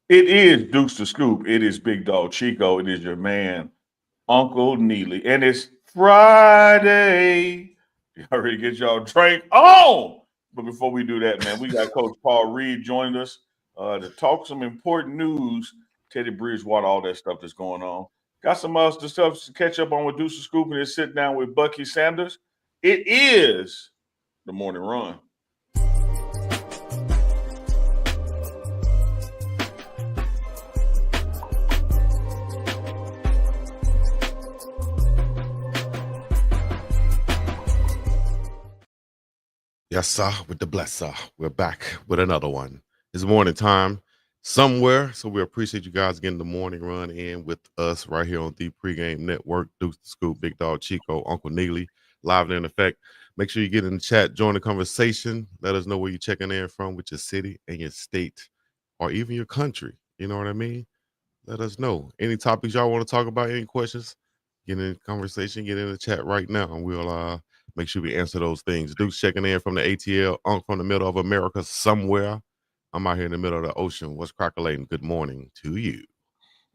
It is Deuce the Scoop. It is Big Dog Chico. It is your man, Uncle Neely. And it's Friday. You already get y'all drink on. But before we do that, man, we got Coach Paul Reed joining us to talk some important news. Teddy Bridgewater, all that stuff that's going on. Got some other stuff to catch up on with Deuce the Scoop and then sit down with Bucky Sanders. It is the morning run. Yes, sir, with the blesser. We're back with another one. It's morning time somewhere, so we appreciate you guys getting the morning run in with us right here on the Pregame Network. Deuce the Scoop, Big Dog Chico, Uncle Neely, live and in effect. Make sure you get in the chat, join the conversation. Let us know where you're checking in from, with your city and your state, or even your country. You know what I mean? Let us know. Any topics y'all want to talk about, any questions, get in the conversation, get in the chat right now, and we'll make sure we answer those things. Duke's checking in from the ATL, Unc from the middle of America somewhere. I'm out here in the middle of the ocean. What's crackling? Good morning to you.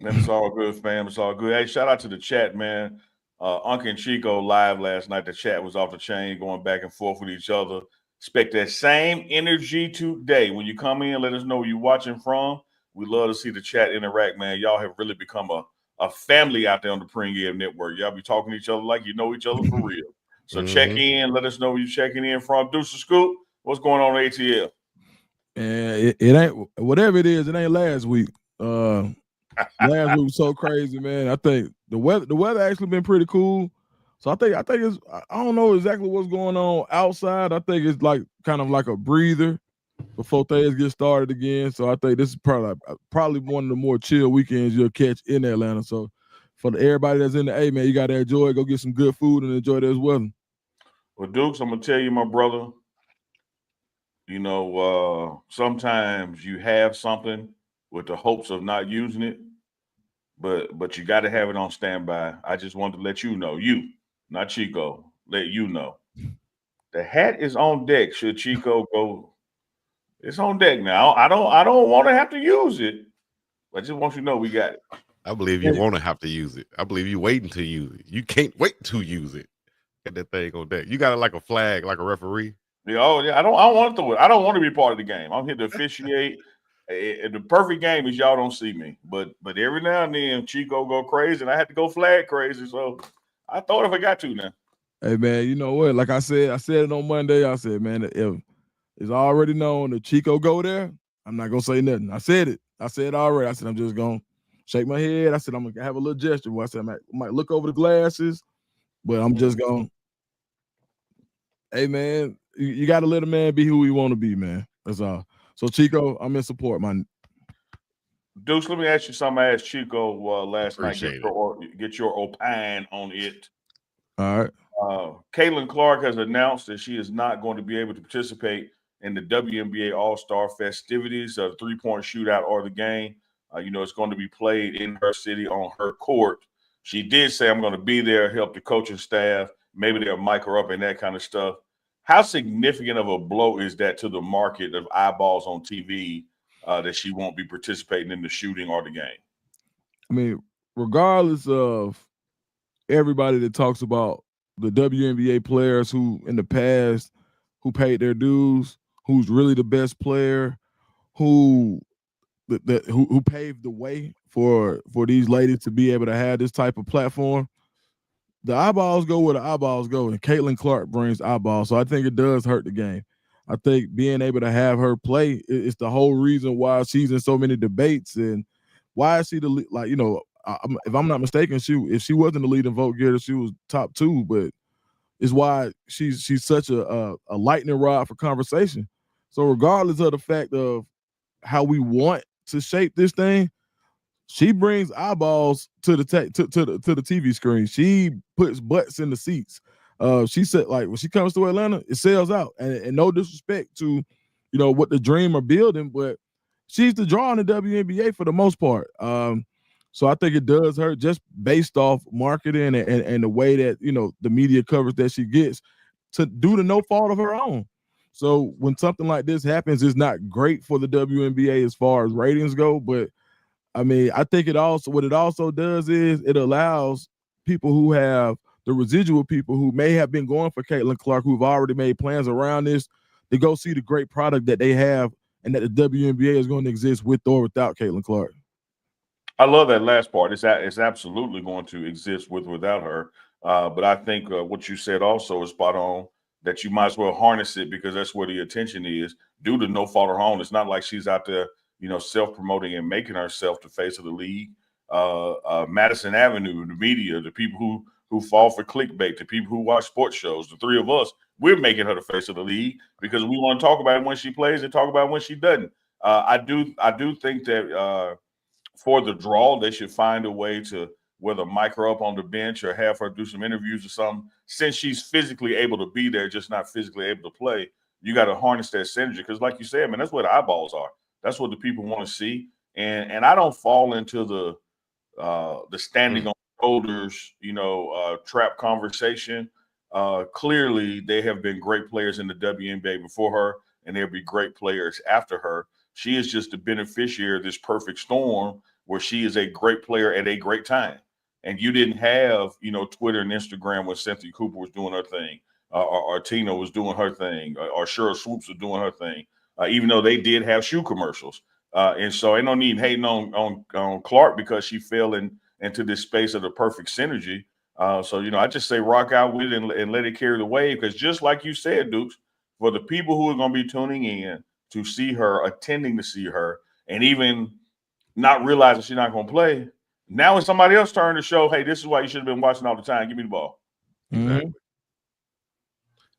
Man, it's all good, fam. It's all good. Hey, shout out to the chat, man. Unc and Chico live last night. The chat was off the chain, going back and forth with each other. Expect that same energy today. When you come in, let us know where you're watching from. We love to see the chat interact, man. Y'all have really become a family out there on the Pregame Network. Y'all be talking to each other like you know each other for real. So check in. Let us know where you're checking in from. Deuce the Scoop, what's going on in ATL? And it ain't whatever it is. It ain't last week. Last week was so crazy, man. I think the weather actually been pretty cool. So I think it's, I don't know exactly what's going on outside. I think it's like kind of like a breather before things get started again. So I think this is probably one of the more chill weekends you'll catch in Atlanta. So for everybody that's in the A, man, you got to enjoy it. Go get some good food and enjoy this weather. Well, Dukes, I'm gonna tell you, my brother. Sometimes you have something with the hopes of not using it, but you got to have it on standby. I just wanted to let you know, you, not Chico, let you know. The hat is on deck. Should Chico go, it's on deck now. I don't want to have to use it. I just want you to know we got it. I believe you want to have to use it. I believe you waiting to use it. You can't wait to use it. Get that thing on deck. You got it like a flag, like a referee. Yeah, I don't want to be part of the game. I'm here to officiate. The perfect game is y'all don't see me, but every now and then Chico go crazy, and I had to go flag crazy. So I thought if I got to now. Hey man, you know what? Like I said it on Monday. I said, man, if it's already known that Chico go there, I'm not gonna say nothing. I said it. I said it already. I said I'm just gonna shake my head. I said I'm gonna have a little gesture. I said I might look over the glasses, but I'm just gonna. Hey man, you got to let a man be who he want to be, man. That's all. So Chico, I'm in support, man. Deuce, let me ask you something. I asked Chico last Appreciate night. Get your opine on it. All right. Caitlin Clark has announced that she is not going to be able to participate in the WNBA All-Star festivities, the three-point shootout or the game. It's going to be played in her city on her court. She did say, I'm going to be there, help the coaching staff. Maybe they'll mic her up and that kind of stuff. How significant of a blow is that to the market of eyeballs on TV that she won't be participating in the shooting or the game? I mean, regardless of everybody that talks about the WNBA players who in the past who paid their dues, who's really the best player, who paved the way for these ladies to be able to have this type of platform. The eyeballs go where the eyeballs go, and Caitlin Clark brings eyeballs. So I think it does hurt the game. I think being able to have her play is the whole reason why she's in so many debates, and why is she if I'm not mistaken, if she wasn't the leading vote getter, she was top 2, but it's why she's such a lightning rod for conversation. So regardless of the fact of how we want to shape this thing, she brings eyeballs to the TV screen. She puts butts in the seats. She said, like, when she comes to Atlanta, it sells out. And no disrespect to, what the Dream are building, but she's the draw in the WNBA for the most part. So I think it does hurt just based off marketing and the way that, the media coverage that she gets due to no fault of her own. So when something like this happens, it's not great for the WNBA as far as ratings go, but I mean, I think what it also does is it allows people who have the residual people who may have been going for Caitlin Clark, who've already made plans around this, to go see the great product that they have and that the WNBA is going to exist with or without Caitlin Clark. I love that last part. It's absolutely going to exist with or without her. But I think what you said also is spot on, that you might as well harness it because that's where the attention is due to no fault of her own. It's not like she's out there, self-promoting and making herself the face of the league. Madison Avenue, the media, the people who fall for clickbait, the people who watch sports shows, the three of us, we're making her the face of the league because we want to talk about it when she plays and talk about it when she doesn't. I do think that for the draw, they should find a way to whether mic her up on the bench or have her do some interviews or something. Since she's physically able to be there, just not physically able to play, you got to harness that synergy. Because like you said, man, that's where the eyeballs are. That's what the people want to see. And I don't fall into the standing on shoulders, trap conversation. Clearly, they have been great players in the WNBA before her, and there'll be great players after her. She is just the beneficiary of this perfect storm where she is a great player at a great time. And you didn't have, Twitter and Instagram when Cynthia Cooper was doing her thing, or Tina was doing her thing, or Cheryl Swoops was doing her thing, even though they did have shoe commercials. And so ain't no need hating on Clark because she fell into this space of the perfect synergy. So, I just say rock out with it and let it carry the wave because just like you said, Dukes, for the people who are going to be tuning in to see her, attending to see her, and even not realizing she's not going to play, now it's somebody else's turn to show, hey, this is why you should have been watching all the time. Give me the ball. Exactly.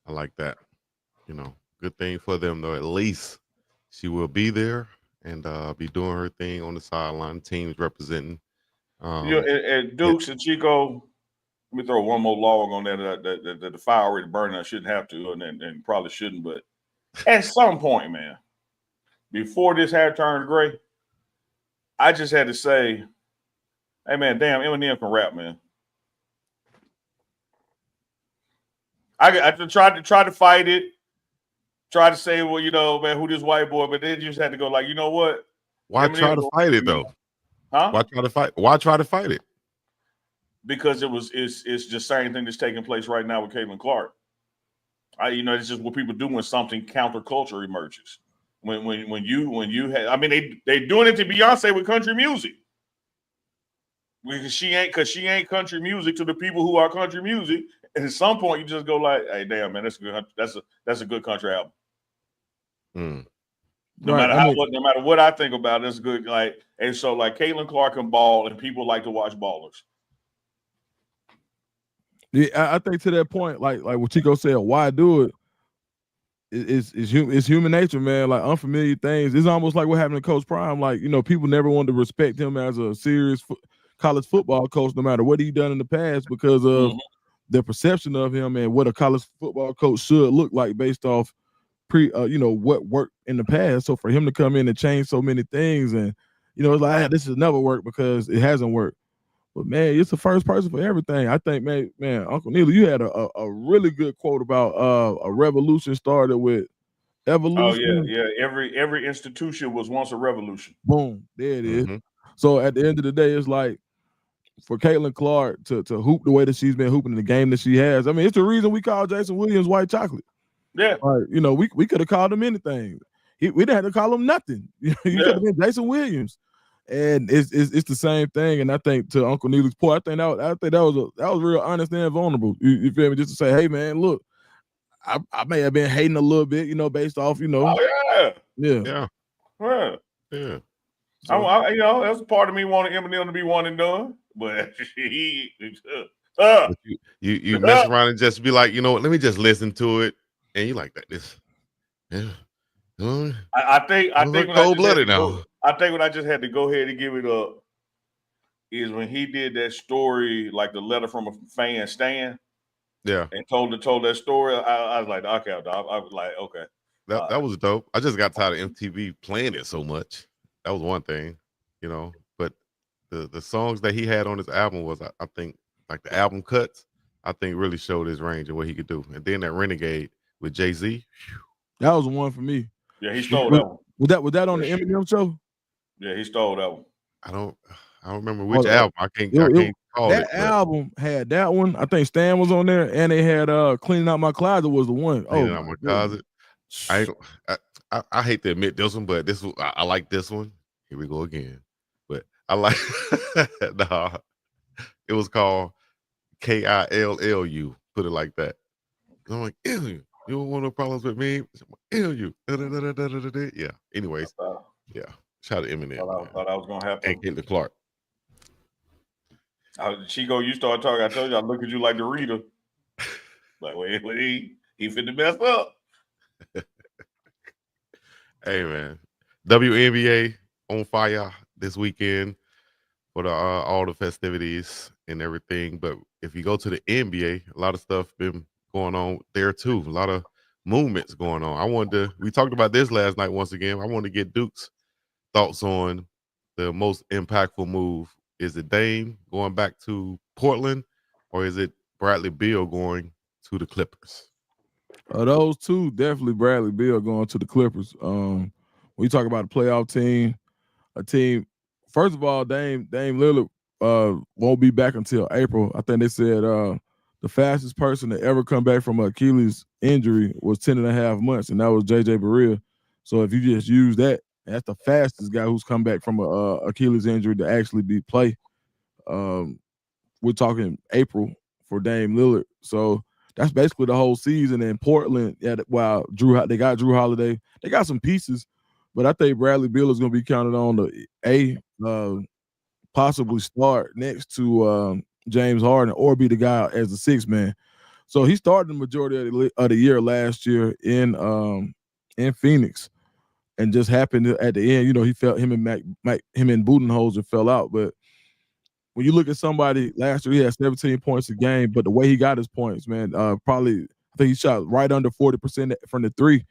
I like that. Good thing for them, though. At least she will be there and be doing her thing on the sideline. Teams representing. And Dukes and Chico, let me throw one more log on that the fire already burning. I shouldn't have to, and probably shouldn't. But at some point, man, before this hair turned gray, I just had to say, hey, man, damn, Eminem can rap, man. I tried to fight it, tried to say, well, man, who this white boy, but then just had to go like, you know what? Why try to fight it though? Huh? Why try to fight it? Because it's just same thing that's taking place right now with Caitlin Clark. It's just what people do when something counterculture emerges. When you have, I mean, they doing it to Beyonce with country music. Because she ain't country music to the people who are country music. And at some point you just go like, hey, damn, man, that's good. That's a good country album. No matter what I think about it, it's good. Like, and so like Caitlin Clark can ball and people like to watch ballers. Yeah, I think to that point, like what Chico said, why do it? It's human nature, man. Like unfamiliar things. It's almost like what happened to Coach Prime. Like, people never wanted to respect him as a serious college football coach, no matter what he done in the past, because of the perception of him and what a college football coach should look like based off what worked in the past. So for him to come in and change so many things, and it's like, this has never worked because it hasn't worked. But man, it's the first person for everything. I think, man, Uncle Neely, you had a really good quote about a revolution started with evolution. Oh yeah. Every institution was once a revolution. Boom, there it is. So at the end of the day, it's like for Caitlin Clark to hoop the way that she's been hooping in the game that she has. I mean, it's the reason we call Jason Williams white chocolate. Yeah. We could have called him anything. We didn't have to call him nothing. You could have been Jason Williams. And it's the same thing. And I think to Uncle Neely's point, I think that was real honest and vulnerable. You feel me? Just to say, hey man, look, I may have been hating a little bit, based off, Oh yeah. So, that's part of me wanting Eminem to be one and done, but you mess around and just be like, let me just listen to it, and you like that. I think cold-blooded now. I think what I just had to go ahead and give it up is when he did that story, like the letter from a fan, Stan. Yeah, and told that story. I was like, okay, I was like, okay. That was dope. I just got tired of MTV playing it so much. That was one thing, But the songs that he had on his album was, I think, like the album cuts, I think really showed his range and what he could do. And then that Renegade with Jay-Z. That was one for me. Yeah, he stole that one. Was that on the Eminem show? Yeah, he stole that one. I don't remember which Oh, album. I can't call it. that But album had that one. I think Stan was on there, and they had Cleaning Out My Closet was the one. Oh Cleaning Out my My goodness. Closet. I hate to admit this one, but this one I like this one. Here we go again. But I like nah, it was called KILLU. Put it like that. I'm like, ew, you don't want no problems with me. Ew, you. Yeah. Anyways, yeah. Shout out to Eminem. Thought I was gonna have to. And Caitlin Clark. Chico, you started talking. I told you I look at you like the reader. Like, wait, he finna mess up. Hey man, WNBA on fire this weekend for the all the festivities and everything. But if you go to the NBA, a lot of stuff been going on there too. A lot of movements going on. We talked about this last night once again. I wanted to get Duke's thoughts on the most impactful move. Is it Dame going back to Portland, or is it Bradley Beal going to the Clippers? Those two, definitely Bradley Beal going to the Clippers. When you talk about a playoff team, a team, first of all, Dame Lillard won't be back until April. I think they said the fastest person to ever come back from an Achilles injury was 10.5 months, and that was JJ Barea. So if you just use that, that's the fastest guy who's come back from a Achilles injury to actually be play. We're talking April for Dame Lillard. So that's basically the whole season in Portland. Yeah, while they got Drew Holiday, they got some pieces, but I think Bradley Beal is going to be counted on to possibly start next to James Harden or be the guy as the sixth man. So he started the majority of the year last year in Phoenix, and just happened at the end. He felt him and Budenholzer fell out, but when you look at somebody last year, he had 17 points a game, but the way he got his points, man, probably I think he shot right under 40% from the three.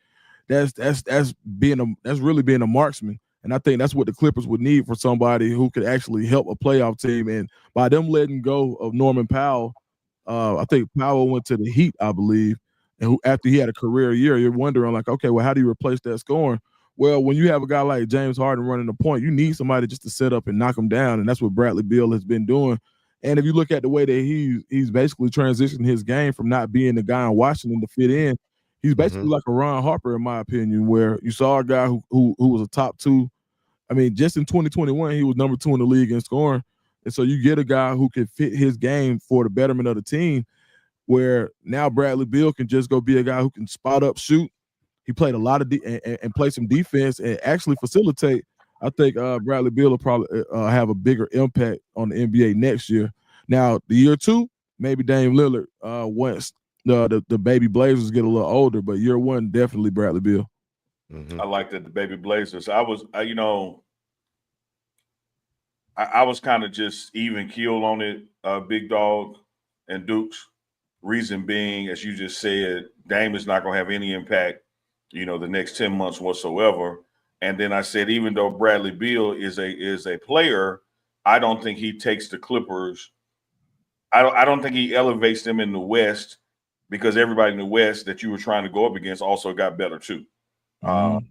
That's really being a marksman, and I think that's what the Clippers would need for somebody who could actually help a playoff team. And by them letting go of Norman Powell, I think Powell went to the Heat, I believe, and after he had a career year, you're wondering like, okay, well, how do you replace that scoring? Well, when you have a guy like James Harden running the point, you need somebody just to set up and knock him down, and that's what Bradley Beal has been doing. And if you look at the way that he's basically transitioned his game from not being the guy in Washington to fit in, he's basically like a Ron Harper, in my opinion, where you saw a guy who was a top two. I mean, just in 2021, he was number 2 in the league in scoring. And so you get a guy who can fit his game for the betterment of the team, where now Bradley Beal can just go be a guy who can spot up, shoot. He played a lot of and play some defense and actually facilitate. I think Bradley Beal will probably have a bigger impact on the NBA next year. Now, the year 2, maybe Dame Lillard once the baby Blazers get a little older, but year 1, definitely Bradley Beal. I like that, the baby Blazers. I was kind of just even keel on it, BiggDogg and Dukes. Reason being, as you just said, Dame is not going to have any impact, the next 10 months whatsoever. And then I said, even though Bradley Beal is a player, I don't think he takes the Clippers. I don't think he elevates them in the West, because everybody in the West that you were trying to go up against also got better too. So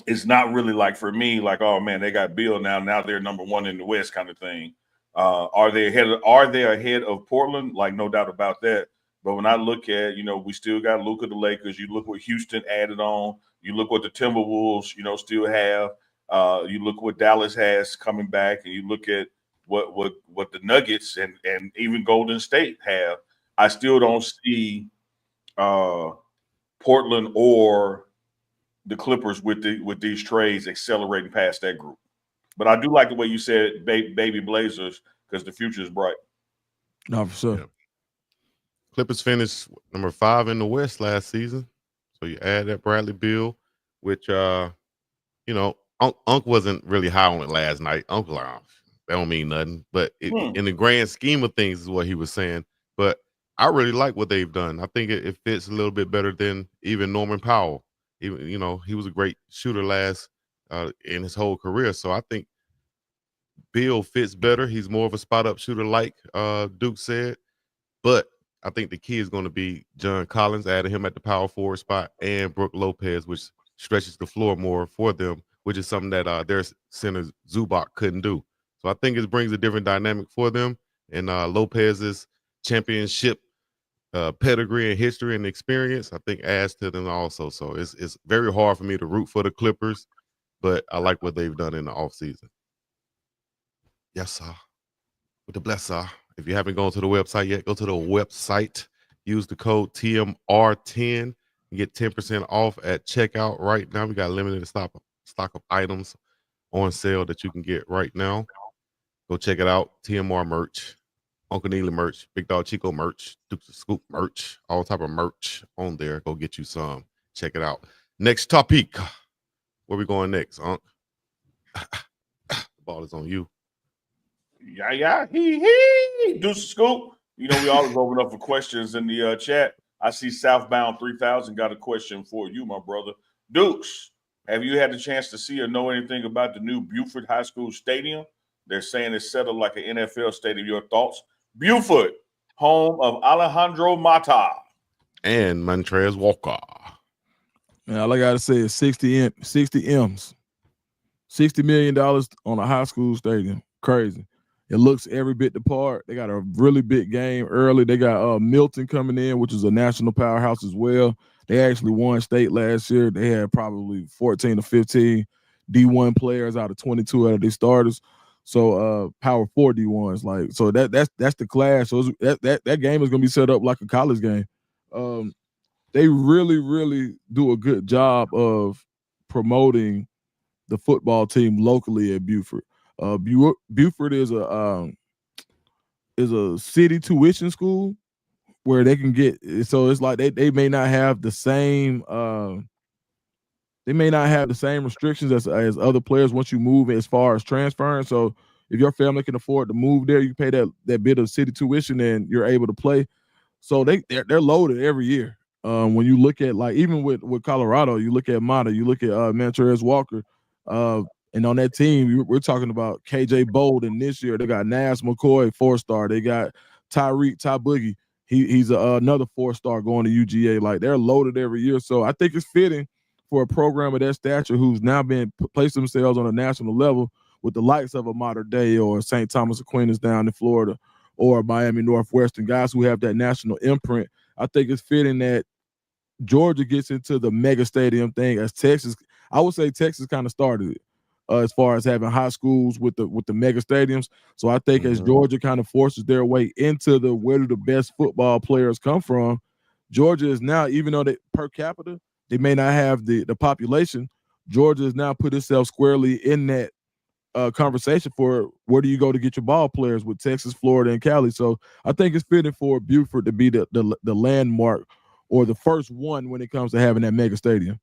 it's not really like, for me, like, oh man, they got Beal now they're number 1 in the West kind of thing. Are they ahead of Portland? Like, no doubt about that. But when I look at, we still got Luka, the Lakers. You look what Houston added on. You look what the Timberwolves, still have. You look what Dallas has coming back, and you look at what the Nuggets and even Golden State have. I still don't see Portland or the Clippers with these trades accelerating past that group. But I do like the way you said baby Blazers, because the future is bright. No, for sure. Yeah. Clippers finished number 5 in the West last season. So you add that Bradley Beal, which Unc wasn't really high on it last night. Unc like, oh, that don't mean nothing. But in the grand scheme of things is what he was saying. But I really like what they've done. I think it fits a little bit better than even Norman Powell. Even, he was a great shooter in his whole career. So I think Beal fits better. He's more of a spot up shooter, like Duke said. But I think the key is going to be John Collins, adding him at the power forward spot, and Brook Lopez, which stretches the floor more for them which is something that their center Zubac couldn't do. So I think it brings a different dynamic for them. And Lopez's championship pedigree and history and experience, I think, adds to them also. So it's very hard for me to root for the Clippers, but I like what they've done in the offseason. Yes, sir. With the bless, sir. If you haven't gone to the website yet, go to the website. Use the code TMR10 and get 10% off at checkout right now. We got a limited stock of items on sale that you can get right now. Go check it out. TMR merch, Uncle Neely merch, Big Dog Chico merch, Dukes of Scoop merch, all type of merch on there. Go get you some. Check it out. Next topic. Where we going next, Unc? The ball is on you. Yeah, Deuce Scoop. You know, we always open up for questions in the chat. I see Southbound 3000 got a question for you, my brother. Dukes, have you had the chance to see or know anything about the new Buford High School Stadium? They're saying it's set up like an NFL stadium. Your thoughts? Buford, home of Alejandro Mata. And Montrez Walker. Man, all I gotta say is 60 M's. $60 million on a high school stadium. Crazy. It looks every bit the part. They got a really big game early. They got Milton coming in, which is a national powerhouse as well. They actually won state last year. They had probably 14 or 15 D1 players out of 22 out of their starters. So power 4 D1s. Like, so that's the class. So that game is gonna be set up like a college game. They really, really do a good job of promoting the football team locally at Buford. Buford is a city tuition school where they can get. So it's like they may not have the same restrictions as other players once you move as far as transferring. So if your family can afford to move there, you pay that bit of city tuition and you're able to play. So they're loaded every year. When you look at, like, even with Colorado, you look at Mata, you look at Montrez Walker, and on that team, we're talking about KJ Bolden this year. They got Nas McCoy, 4-star. They got Ty Boogie. He's another 4-star going to UGA. Like, they're loaded every year. So I think it's fitting for a program of that stature who's now been placed themselves on a national level with the likes of a Mater Dei or St. Thomas Aquinas down in Florida or Miami Northwestern, guys who have that national imprint. I think it's fitting that Georgia gets into the mega stadium thing as Texas. I would say Texas kind of started it as far as having high schools with the mega stadiums. So I think as Georgia kind of forces their way into where do the best football players come from, Georgia is now, even though they per capita they may not have the population, Georgia has now put itself squarely in that conversation for where do you go to get your ball players with Texas, Florida, and Cali. So I think it's fitting for Buford to be the landmark or the first one when it comes to having that mega stadium.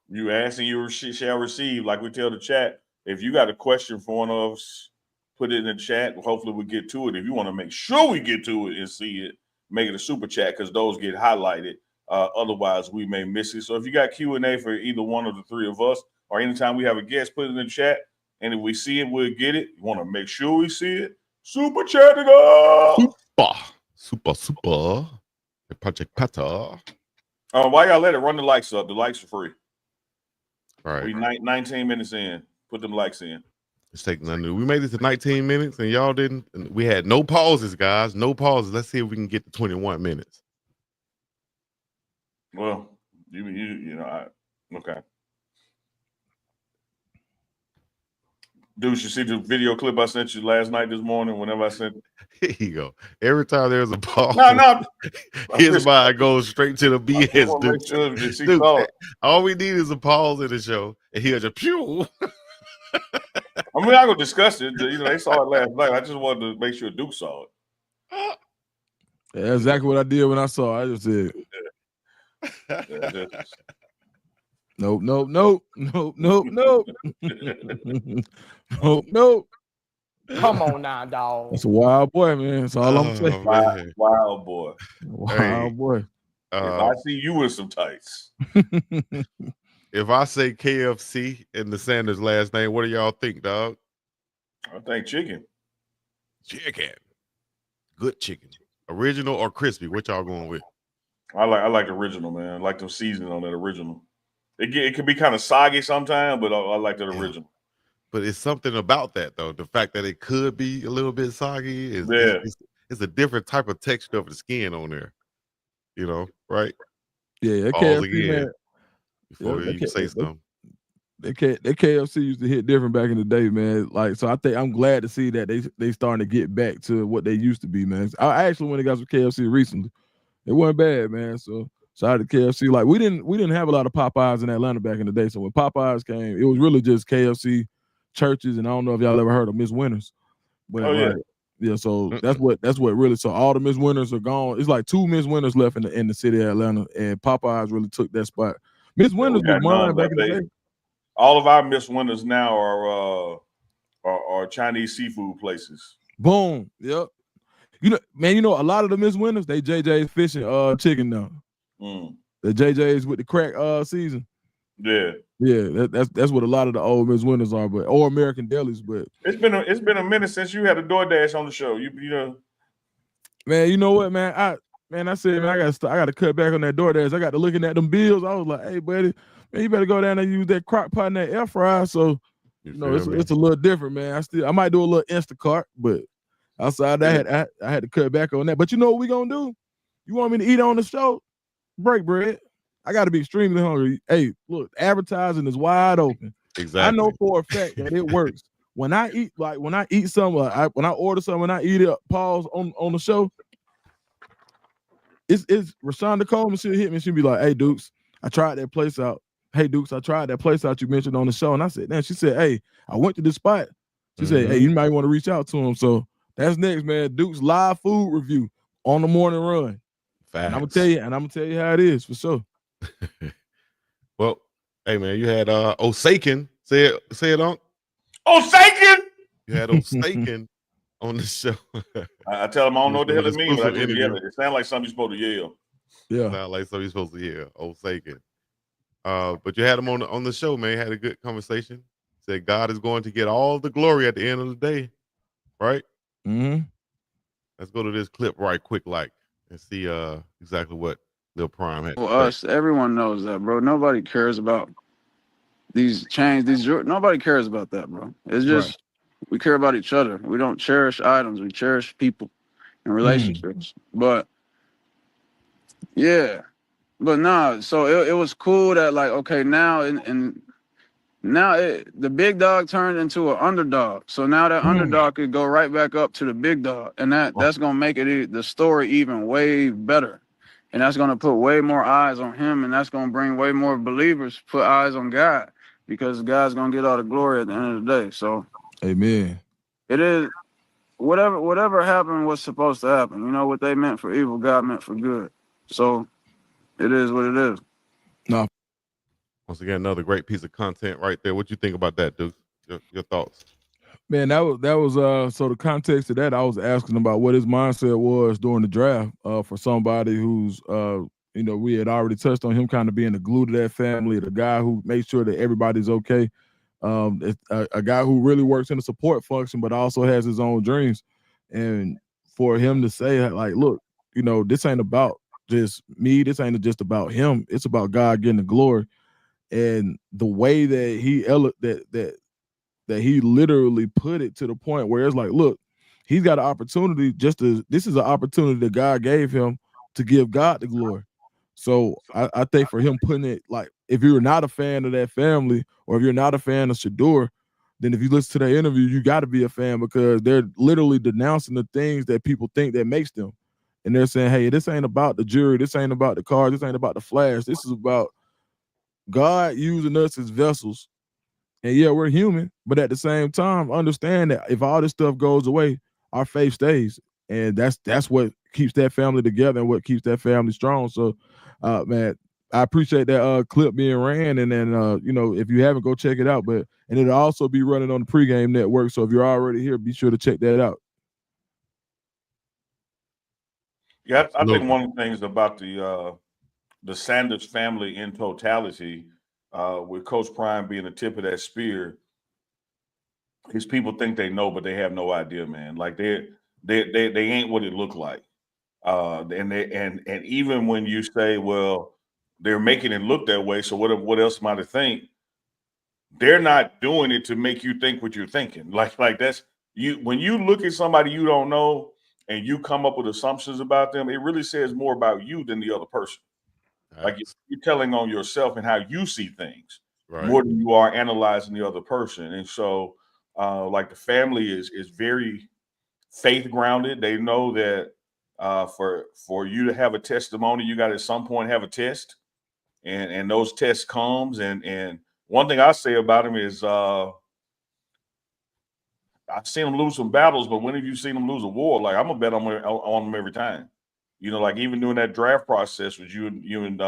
You ask and you shall receive. Like we tell the chat, if you got a question for one of us, put it in the chat. Hopefully we get to it. If you want to make sure we get to it and see it, make it a super chat because those get highlighted. Otherwise, we may miss it. So if you got Q&A for either one of the three of us, or anytime we have a guest, put it in the chat. And if we see it, we'll get it. You want to make sure we see it? Super chat it up. Super. Project Pata. Why y'all let it run the likes up? The likes are free. All right. We 19 minutes in. Put them likes in. Let's take nothing. We made it to 19 minutes and y'all didn't. We had no pauses, guys. No pauses. Let's see if we can get to 21 minutes. Well, okay. Dude, you see the video clip I sent you last night this morning whenever I sent Here you go. Every time there's a pause, no. His mind goes straight to the BS. Dude, all we need is a pause in the show, and he'll just pew. I'm not gonna discuss it. They saw it last night. I just wanted to make sure Duke saw it. That's exactly what I did when I saw it. I just said, Nope. Nope. Come on now, dog. That's a wild boy, man. That's all I'm saying. Wild boy. Wild boy. If I see you in some tights. If I say KFC in the Sanders last name, what do y'all think, dog? I think chicken. Chicken. Good chicken. Original or crispy? What y'all going with? I like original, man. I like the seasoning on that original. It can be kind of soggy sometimes, but I like that original. But it's something about that though. The fact that it could be a little bit soggy is it's a different type of texture of the skin on there. You know, right? Yeah, that Pause KFC again man. before you say something. That KFC used to hit different back in the day, man. Like, so I think I'm glad to see that they starting to get back to what they used to be, man. I actually went and got some KFC recently. It wasn't bad, man. So shout out to KFC. Like we didn't have a lot of Popeyes in Atlanta back in the day. So when Popeyes came, it was really just KFC, Churches, and I don't know if y'all ever heard of Miss Winners. But yeah, so that's what really. So all the Miss Winners are gone. It's like 2 Miss Winners left in the city of Atlanta, and Popeyes really took that spot. Miss Winners was mine back in the day. All of our Miss Winners now are Chinese seafood places. Boom. Yep. You know, a lot of the Miss Winners, they JJ's fish and chicken now. The JJ's with the crack season. Yeah. Yeah, that's what a lot of the old Miss Winners are, or American Delis. But it's been a minute since you had a DoorDash on the show. You know, man, you know what, man? I said, man, I got to cut back on that DoorDash. I got to looking at them bills. I was like, hey, buddy, man, you better go down there and use that crock pot and that air fryer. So you know, it's a little different, man. I might do a little Instacart, but outside that, I had to cut back on that. But you know what we gonna do? You want me to eat on the show? Break bread. I got to be extremely hungry. Hey, look, advertising is wide open. Exactly. I know for a fact that it works. When I eat something, when I order something, when I eat it, pause on the show. It's Rashonda Coleman. She'll hit me. She'll be like, "Hey, Dukes, I tried that place out. Hey, Dukes, I tried that place out you mentioned on the show." And I said, "Man," she said, "Hey, I went to this spot." She said, "Hey, you might want to reach out to him." So that's next, man. Dukes live food review on the morning run. And I'm gonna tell you how it is for sure. Well, hey man, you had Osakin. Say it on. Osakin. You had Osakin on the show. I tell them I don't know what the hell it means, but I just yell it. It sounds like something you're supposed to yell. Yeah. Sound like something you're supposed to yell. Osakin. But you had him on the show, man. Had a good conversation. Said God is going to get all the glory at the end of the day. Right? Mm-hmm. Let's go to this clip right quick, and see exactly what Lil Prime had. Well, everyone knows that, bro. Nobody cares about these chains, nobody cares about that, bro. It's just we care about each other. We don't cherish items. We cherish people and relationships. But yeah, but nah. So it was cool that like, okay, now now the big dog turned into an underdog. So now that underdog could go right back up to the big dog, and that's gonna make the story even way better. And that's going to put way more eyes on him, and that's going to bring way more believers put eyes on God, because God's going to get all the glory at the end of the day. So, amen. It is whatever happened was supposed to happen. You know, what they meant for evil, God meant for good. So, it is what it is. No. Once again, another great piece of content right there. What you think about that, Duke? Your thoughts? Man, that was so the context of that, I was asking about what his mindset was during the draft for somebody who's you know, we had already touched on him kind of being the glue to that family, the guy who makes sure that everybody's okay, a guy who really works in the support function but also has his own dreams. And for him to say like, look, you know, this ain't about just me, this ain't just about him, it's about God getting the glory. And the way that that he literally put it to the point where it's like, look, he's got an opportunity this is an opportunity that God gave him to give God the glory. So I think for him putting it, like, if you're not a fan of that family, or if you're not a fan of Shador, then if you listen to that interview, you got to be a fan, because they're literally denouncing the things that people think that makes them. And they're saying, hey, this ain't about the jury, this ain't about the car, this ain't about the flash, this is about God using us as vessels. And yeah, we're human, but at the same time, understand that if all this stuff goes away, our faith stays. And that's what keeps that family together and what keeps that family strong. So, man, I appreciate that clip being ran. And then, you know, if you haven't, go check it out. And it'll also be running on the Pregame Network. So if you're already here, be sure to check that out. Yeah, I think one of the things about the Sanders family in totality, with Coach Prime being the tip of that spear, his people think they know, but they have no idea, man. Like they ain't what it looked like. And even when you say, well, they're making it look that way. So what else am I to think? They're not doing it to make you think what you're thinking. Like that's you. When you look at somebody you don't know and you come up with assumptions about them, it really says more about you than the other person. Like you're telling on yourself and how you see things more than you are analyzing the other person. And so, like the family is very faith grounded. They know that for you to have a testimony, you got to at some point have a test, and those tests comes. And one thing I say about him is I've seen him lose some battles, but when have you seen him lose a war? Like I'm gonna bet on him every time. You know, like even during that draft process, which you and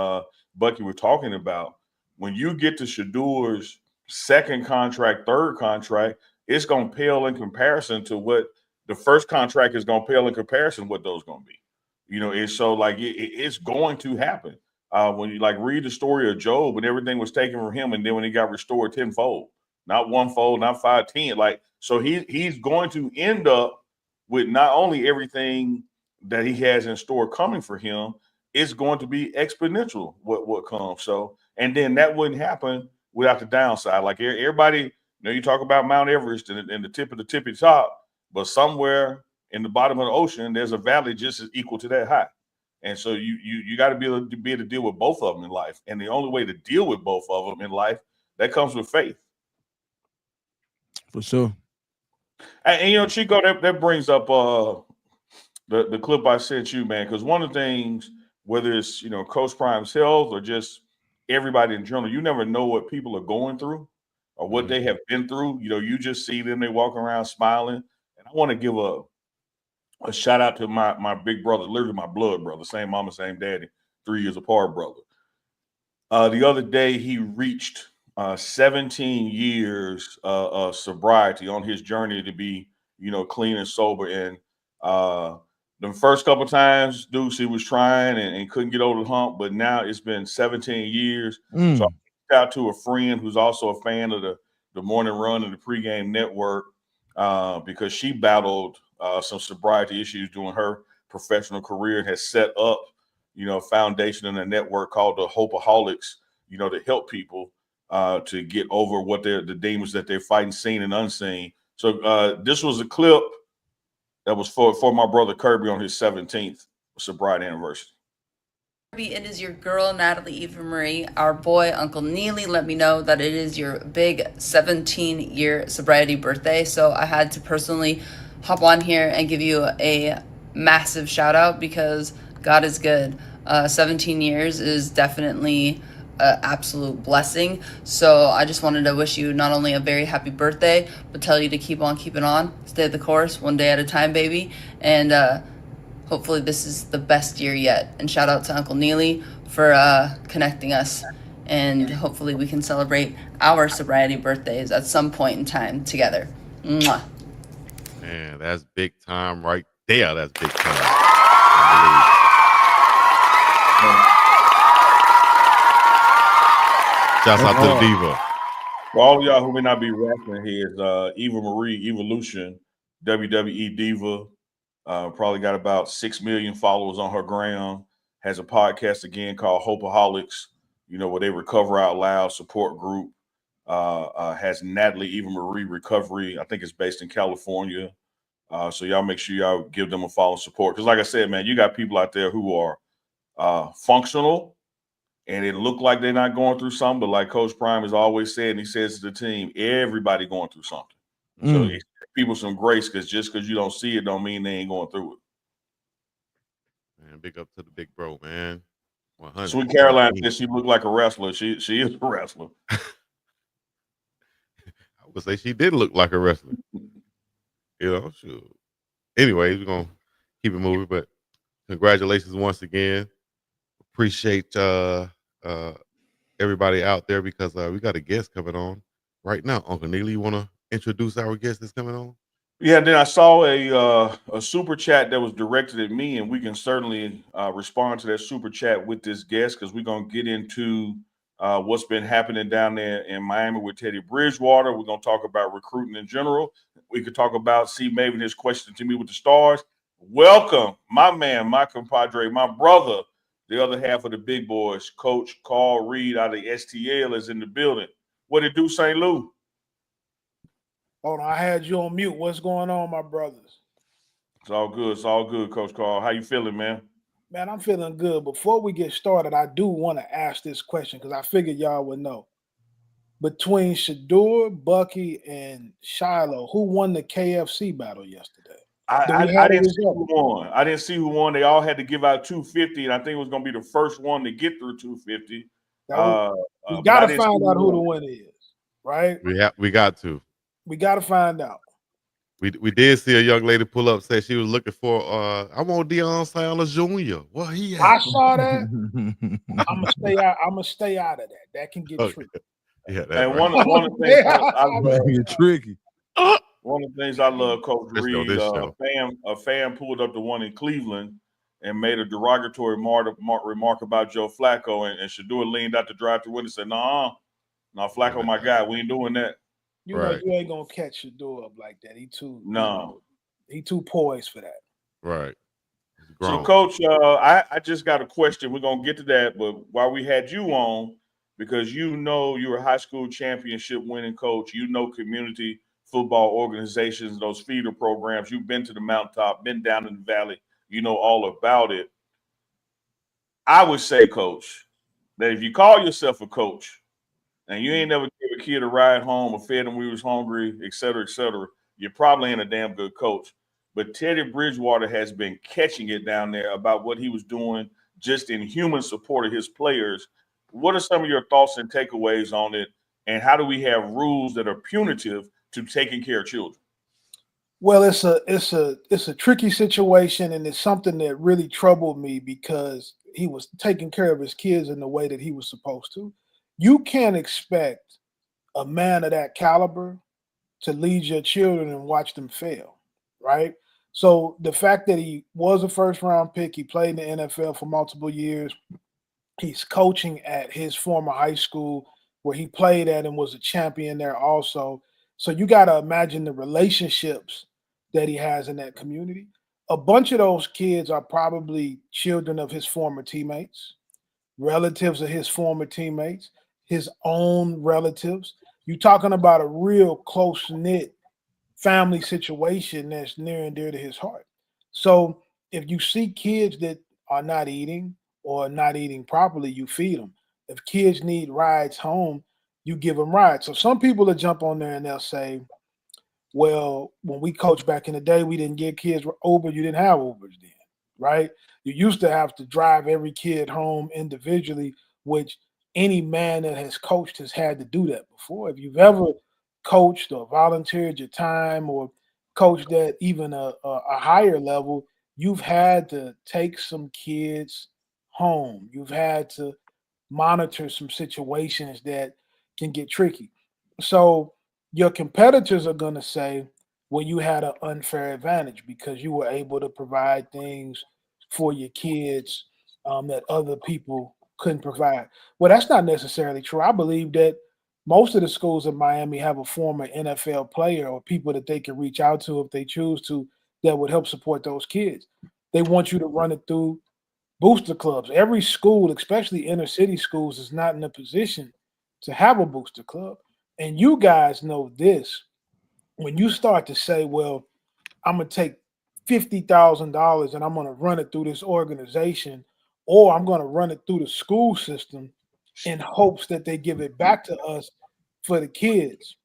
Bucky were talking about, when you get to Shadur's second contract, third contract, it's gonna pale in comparison to what the first contract is gonna pale in comparison to what those gonna be. You know, it's so like it's going to happen. When you like read the story of Job and everything was taken from him, and then when he got restored tenfold, not one fold, not 5, 10, like so he's going to end up with not only everything that he has in store coming for him, it's going to be exponential what comes. So, and then that wouldn't happen without the downside. Like everybody, you know, you talk about Mount Everest and the tip of the tippy top, but somewhere in the bottom of the ocean, there's a valley just as equal to that high. And so you got to be able to deal with both of them in life. And the only way to deal with both of them in life, that comes with faith. For sure. And you know, Chico, that brings up the clip I sent you, man, because one of the things, whether it's, you know, Coach Prime's health or just everybody in general, you never know what people are going through or what they have been through. You know, you just see them, they walk around smiling. And I want to give a shout out to my big brother, literally my blood brother, same mama, same daddy, 3 years apart brother. The other day, he reached 17 years of sobriety on his journey to be, you know, clean and sober. And the first couple of times, Deuce, he was trying and couldn't get over the hump, but now it's been 17 years. So I out to a friend who's also a fan of the morning run and the pregame network because she battled some sobriety issues during her professional career and has set up, you know, foundation in a network called the Hopeaholics, you know, to help people to get over what the demons that they're fighting, seen and unseen. So this was a clip that was for my brother Kirby on his 17th sobriety anniversary. It is your girl, Natalie Eva Marie. Our boy, Uncle Neely, let me know that it is your big 17-year sobriety birthday. So I had to personally hop on here and give you a massive shout out because God is good. 17 years is definitely an absolute blessing. So I just wanted to wish you not only a very happy birthday, but tell you to keep on keeping on. Stay the course, one day at a time, baby. And hopefully this is the best year yet. And shout out to Uncle Neely for connecting us. And hopefully we can celebrate our sobriety birthdays at some point in time together. Mwah. Man, that's big time right there. That's big time. Shouts out to the Diva. For all of y'all who may not be wrestling here, is Eva Marie Evolution, WWE Diva. Probably got about 6 million followers on her gram. Has a podcast again called Hopeaholics, you know, where they recover out loud support group. Has Natalie Eva Marie Recovery. I think it's based in California. So y'all make sure y'all give them a follow support. Because like I said, man, you got people out there who are functional and it look like they're not going through something. But like Coach Prime has always said, and he says to the team, everybody going through something. So expect people some grace because just because you don't see it don't mean they ain't going through it. Man, big up to the big bro, man. 100. Sweet Caroline says she looked like a wrestler. She is a wrestler. I would say she did look like a wrestler. You know, sure. Anyways, we're gonna keep it moving, but congratulations once again. Appreciate everybody out there because we got a guest coming on right now. Uncle Neely, you want to introduce our guest that's coming on? Yeah, then I saw a super chat that was directed at me, and we can certainly respond to that super chat with this guest because we're gonna get into what's been happening down there in Miami with Teddy Bridgewater. We're gonna talk about recruiting in general. We could talk about C. Maven, his question to me with the Stars. Welcome, my man, my compadre, my brother, the other half of the big boys, Coach Carl Reed out of STL, is in the building. What it do, St. Lou? Hold on, I had you on mute. What's going on, my brothers? It's all good. It's all good, Coach Carl. How you feeling, man? Man, I'm feeling good. Before we get started, I do want to ask this question because I figured y'all would know. Between Shador, Bucky, and Shiloh, who won the KFC battle yesterday? I didn't see who won. I didn't see who won. They all had to give out 250, and I think it was going to be the first one to get through 250. We got to find out who the winner is, right? We got to. We got to find out. We did see a young lady pull up, say she was looking for I want Deion Sanders Jr. Well, he had. I saw that. I'm gonna stay out of that. That can get tricky. Yeah, and one of the things get tricky. One of the things I love, Coach Reed, a fan pulled up the one in Cleveland and made a derogatory remark about Joe Flacco, and Shador leaned out the drive-thru window and said, "Nah, Flacco, my guy, we ain't doing that." You know, you ain't gonna catch Shador up like that. He too poised for that. Right. So, Coach, I just got a question. We're gonna get to that, but while we had you on, because you're a high school championship winning coach, community football organizations, those feeder programs. You've been to the mountaintop, been down in the valley. You know all about it. I would say, Coach, that if you call yourself a coach and you ain't never give a kid a ride home or fed him when he was hungry, et cetera, you're probably ain't a damn good coach. But Teddy Bridgewater has been catching it down there about what he was doing just in human support of his players. What are some of your thoughts and takeaways on it? And how do we have rules that are punitive to taking care of children? Well, it's a tricky situation, and it's something that really troubled me because he was taking care of his kids in the way that he was supposed to. You can't expect a man of that caliber to lead your children and watch them fail, right? So the fact that he was a first-round pick, he played in the NFL for multiple years, he's coaching at his former high school where he played at and was a champion there also. So you got to imagine the relationships that he has in that community. A bunch of those kids are probably children of his former teammates, relatives of his former teammates, his own relatives. You're talking about a real close-knit family situation that's near and dear to his heart. So if you see kids that are not eating or not eating properly, you feed them. If kids need rides home, you give them rides. So some people will jump on there and they'll say, well, when we coached back in the day, we didn't give kids Uber. You didn't have Ubers then, right? You used to have to drive every kid home individually, which any man that has coached has had to do that before. If you've ever coached or volunteered your time or coached at even a higher level, you've had to take some kids home. You've had to monitor some situations that can get tricky. So your competitors are going to say, well, you had an unfair advantage because you were able to provide things for your kids that other people couldn't provide. Well, that's not necessarily true. I believe that most of the schools in Miami have a former NFL player or people that they can reach out to if they choose to that would help support those kids. They want you to run it through booster clubs. Every school, especially inner city schools, is not in a position to have a booster club. And you guys know this. When you start to say, well, I'm going to take $50,000 and I'm going to run it through this organization, or I'm going to run it through the school system in hopes that they give it back to us for the kids.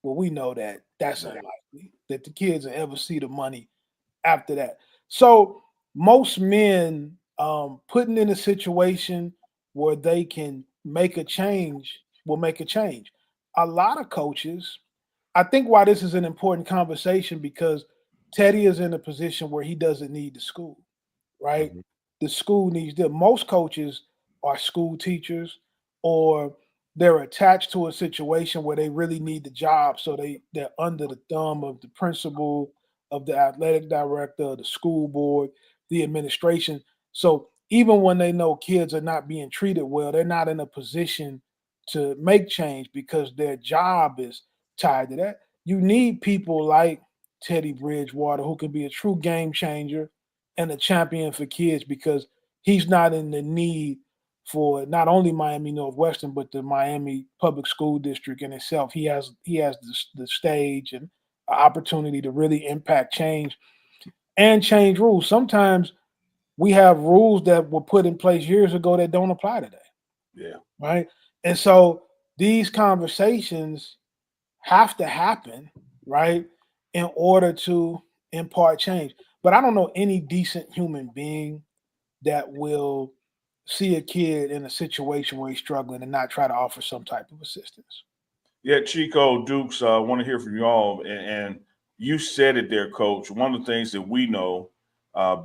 Well, we know that that's unlikely, that the kids will ever see the money after that. So most men putting in a situation where they can make a change will make a change. A lot of coaches, I think why this is an important conversation because Teddy is in a position where he doesn't need the school, right? Mm-hmm. The school needs them. Most coaches are school teachers or they're attached to a situation where they really need the job. So they're under the thumb of the principal, of the athletic director, of the school board, the administration. So even when they know kids are not being treated well, they're not in a position to make change because their job is tied to that. You need people like Teddy Bridgewater who can be a true game changer and a champion for kids because he's not in the need for not only Miami Northwestern, but the Miami Public School District in itself. He has the stage and an opportunity to really impact change and change rules. Sometimes we have rules that were put in place years ago that don't apply today. Yeah. Right. And so these conversations have to happen, right, in order to impart change. But I don't know any decent human being that will see a kid in a situation where he's struggling and not try to offer some type of assistance. Yeah, Chico, Dukes, I want to hear from you all. And you said it there, Coach. One of the things that we know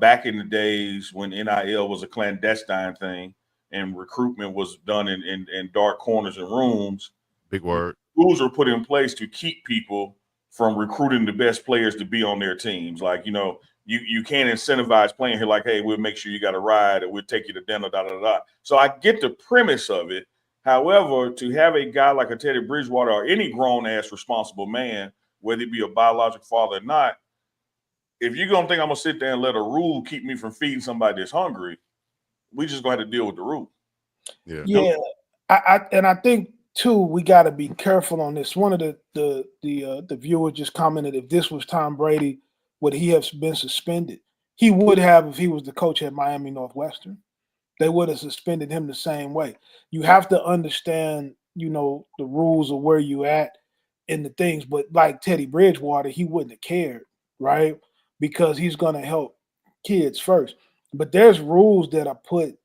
back in the days when NIL was a clandestine thing and recruitment was done in dark corners and rooms, Big word. rules are put in place to keep people from recruiting the best players to be on their teams. Like, you can't incentivize playing here like, hey, we'll make sure you got a ride or we'll take you to dinner, da. So I get the premise of it. However, to have a guy like a Teddy Bridgewater or any grown-ass responsible man, whether he be a biological father or not, if you're going to think I'm going to sit there and let a rule keep me from feeding somebody that's hungry, we just going to have to deal with the rule. Yeah. I think, too, we got to be careful on this. One of the viewers just commented, if this was Tom Brady, would he have been suspended? He would have if he was the coach at Miami Northwestern. They would have suspended him the same way. You have to understand, the rules of where you at and the things. But like Teddy Bridgewater, he wouldn't have cared, right? Because he's going to help kids first. But there's rules that are put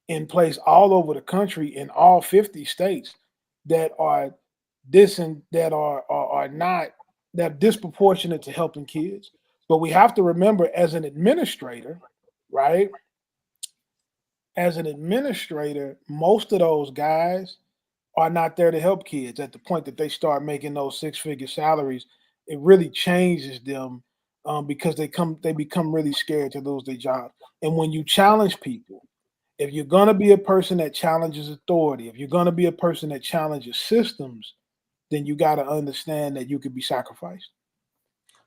in place all over the country in all 50 states that are not disproportionate to helping kids. But we have to remember, as an administrator, right? As an administrator, most of those guys are not there to help kids. At the point that they start making those six-figure salaries, it really changes them because they become really scared to lose their job. And when you challenge people, if you're going to be a person that challenges authority, if you're going to be a person that challenges systems, then you got to understand that you could be sacrificed.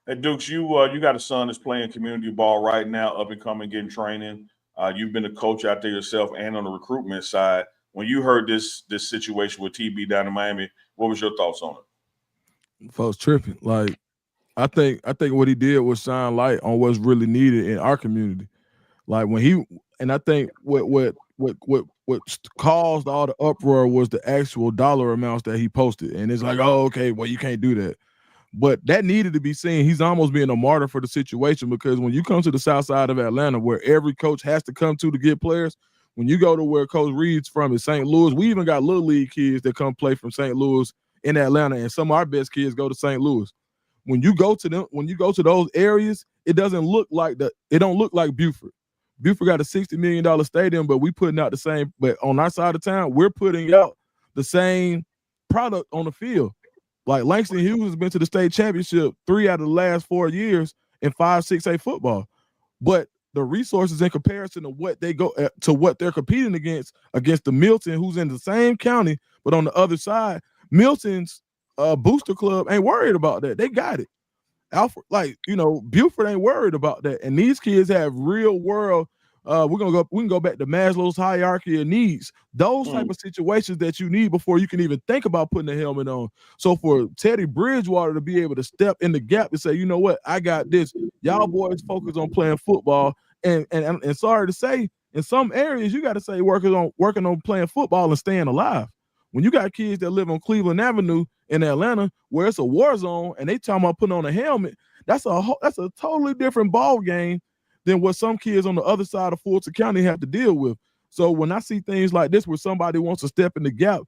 Hey, Dukes, you got a son that's playing community ball right now, up and coming, getting training. You've been a coach out there yourself and on the recruitment side. When you heard this situation with TB down in Miami, what was your thoughts on it? Folks tripping. Like, I think what he did was shine light on what's really needed in our community. Like I think what caused all the uproar was the actual dollar amounts that he posted. And it's like, oh, okay, well, you can't do that. But that needed to be seen. He's almost being a martyr for the situation, because when you come to the south side of Atlanta, where every coach has to come to get players, when you go to where Coach Reed's from in St. Louis, we even got little league kids that come play from St. Louis in Atlanta, and some of our best kids go to St. Louis. When you go to those areas, it don't look like Buford. Buford got a $60 million stadium, but we putting out the same. But on our side of town, we're putting out the same product on the field. Like Langston Hughes has been to the state championship 3 out of the last 4 years in 5-6A football. But the resources in comparison to what they're competing against the Milton, who's in the same county, but on the other side, Milton's booster club ain't worried about that. They got it. Alfred, Buford ain't worried about that. And these kids have real world. We can go back to Maslow's hierarchy of needs. Those type of situations that you need before you can even think about putting a helmet on. So for Teddy Bridgewater to be able to step in the gap and say, you know what, I got this. Y'all boys focus on playing football. And sorry to say, in some areas you got to say working on playing football and staying alive. When you got kids that live on Cleveland Avenue in Atlanta, where it's a war zone, and they talking about putting on a helmet, that's a totally different ball game than what some kids on the other side of Fulton County have to deal with. So when I see things like this where somebody wants to step in the gap,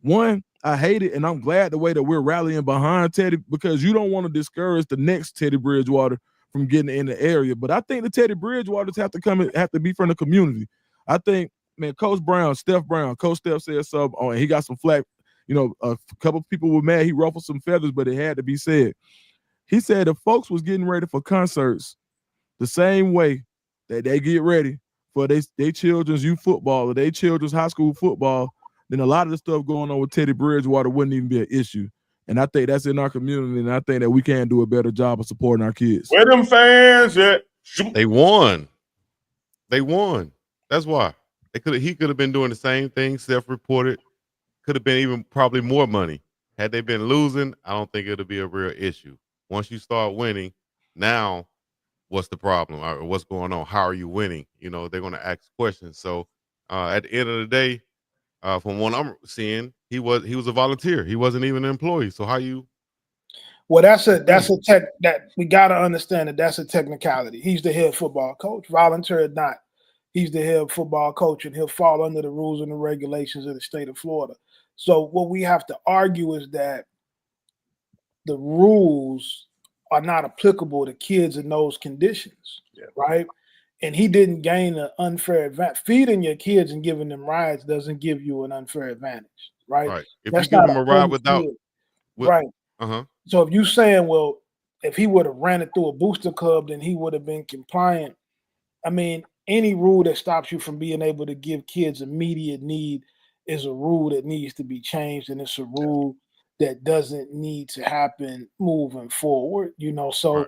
one, I hate it, and I'm glad the way that we're rallying behind Teddy, because you don't want to discourage the next Teddy Bridgewater from getting in the area. But I think the Teddy Bridgewaters have to be from the community. I think, man, Coach Steph said something, and he got some flack. A couple of people were mad. He ruffled some feathers, but it had to be said. He said if folks was getting ready for concerts the same way that they get ready for their children's youth football or their children's high school football, then a lot of the stuff going on with Teddy Bridgewater wouldn't even be an issue. And I think that's in our community, and I think that we can do a better job of supporting our kids. Where them fans at? They won. That's why. He could have been doing the same thing, self-reported. Could have been even probably more money. Had they been losing, I don't think it'll be a real issue. Once you start winning, now what's the problem or what's going on? How are you winning? You know, they're going to ask questions. So at the end of the day, from what I'm seeing, he was a volunteer. He wasn't even an employee. So how you? Well, that's a tech that we got to understand that that's a technicality. He's the head football coach, volunteer or not. He's the head football coach, and he'll fall under the rules and the regulations of the state of Florida. So what we have to argue is that the rules are not applicable to kids in those conditions, right? And he didn't gain an unfair advantage. Feeding your kids and giving them rides doesn't give you an unfair advantage, right? Right. If That's you give not him a ride without, right. Uh-huh. So if you saying, well, if he would have ran it through a booster club, then he would have been compliant. I mean, any rule that stops you from being able to give kids immediate need is a rule that needs to be changed, and it's a rule that doesn't need to happen moving forward. So Right.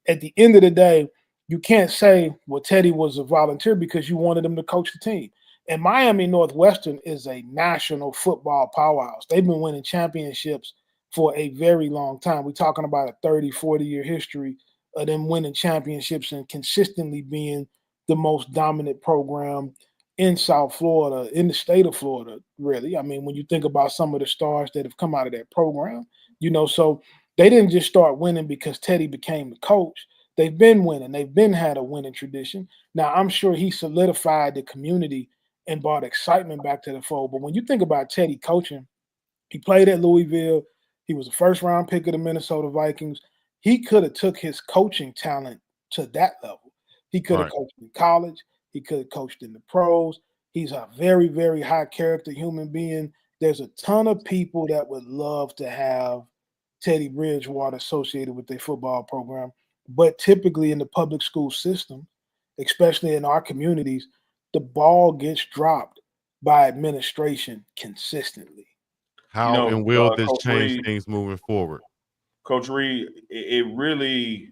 at the end of the day, you can't say, well, Teddy was a volunteer because you wanted him to coach the team. And Miami Northwestern is a national football powerhouse. They've been winning championships for a very long time. We're talking about a 30, 40-year history of them winning championships and consistently being the most dominant program in South Florida, in the state of Florida, really. I mean, when you think about some of the stars that have come out of that program, so they didn't just start winning because Teddy became the coach. They've been winning. They've been had a winning tradition. Now, I'm sure he solidified the community and brought excitement back to the fold. But when you think about Teddy coaching, he played at Louisville. He was a first-round pick of the Minnesota Vikings. He could have took his coaching talent to that level. He could have Right. coached in college. He could have coached in the pros. He's a very, very high-character human being. There's a ton of people that would love to have Teddy Bridgewater associated with their football program. But typically in the public school system, especially in our communities, the ball gets dropped by administration consistently. How and will this Coach change Reed, things moving forward? Coach Reed, it really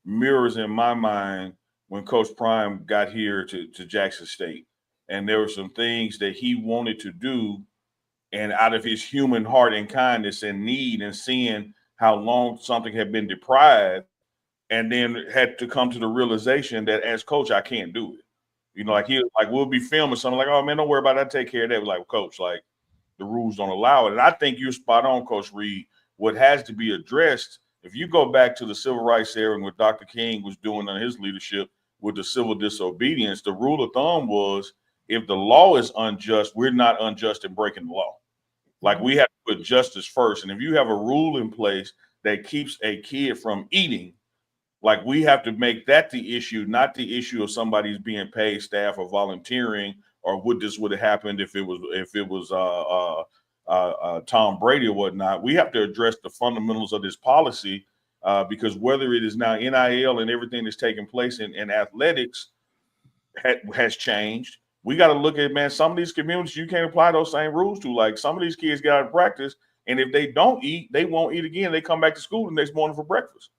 mirrors in my mind when Coach Prime got here to Jackson State. And there were some things that he wanted to do, and out of his human heart and kindness and need and seeing how long something had been deprived, and then had to come to the realization that as coach, I can't do it. We'll be filming something like, oh man, don't worry about it. I take care of that. We're like, Coach, like the rules don't allow it. And I think you're spot on, Coach Reed. What has to be addressed, if you go back to the civil rights era and what Dr. King was doing under his leadership with the civil disobedience, the rule of thumb was if the law is unjust, we're not unjust in breaking the law. Like we have to put justice first. And if you have a rule in place that keeps a kid from eating, like we have to make that the issue, not the issue of somebody's being paid staff or volunteering, or would have happened if it was Tom Brady or whatnot. We have to address the fundamentals of this policy because whether it is now NIL and everything that's taking place in athletics has changed. We got to look at, man, some of these communities you can't apply those same rules to. Like some of these kids get out of practice, and if they don't eat, they won't eat again. They come back to school the next morning for breakfast.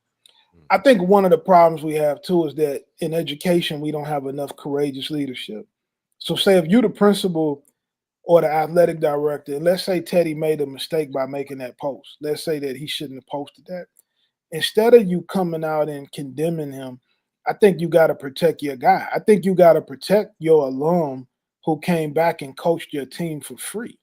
I think one of the problems we have too is that in education, we don't have enough courageous leadership. So say if you're the principal or the athletic director, and let's say Teddy made a mistake by making that post. Let's say that he shouldn't have posted that. Instead of you coming out and condemning him, I think you got to protect your guy. I think you got to protect your alum who came back and coached your team for free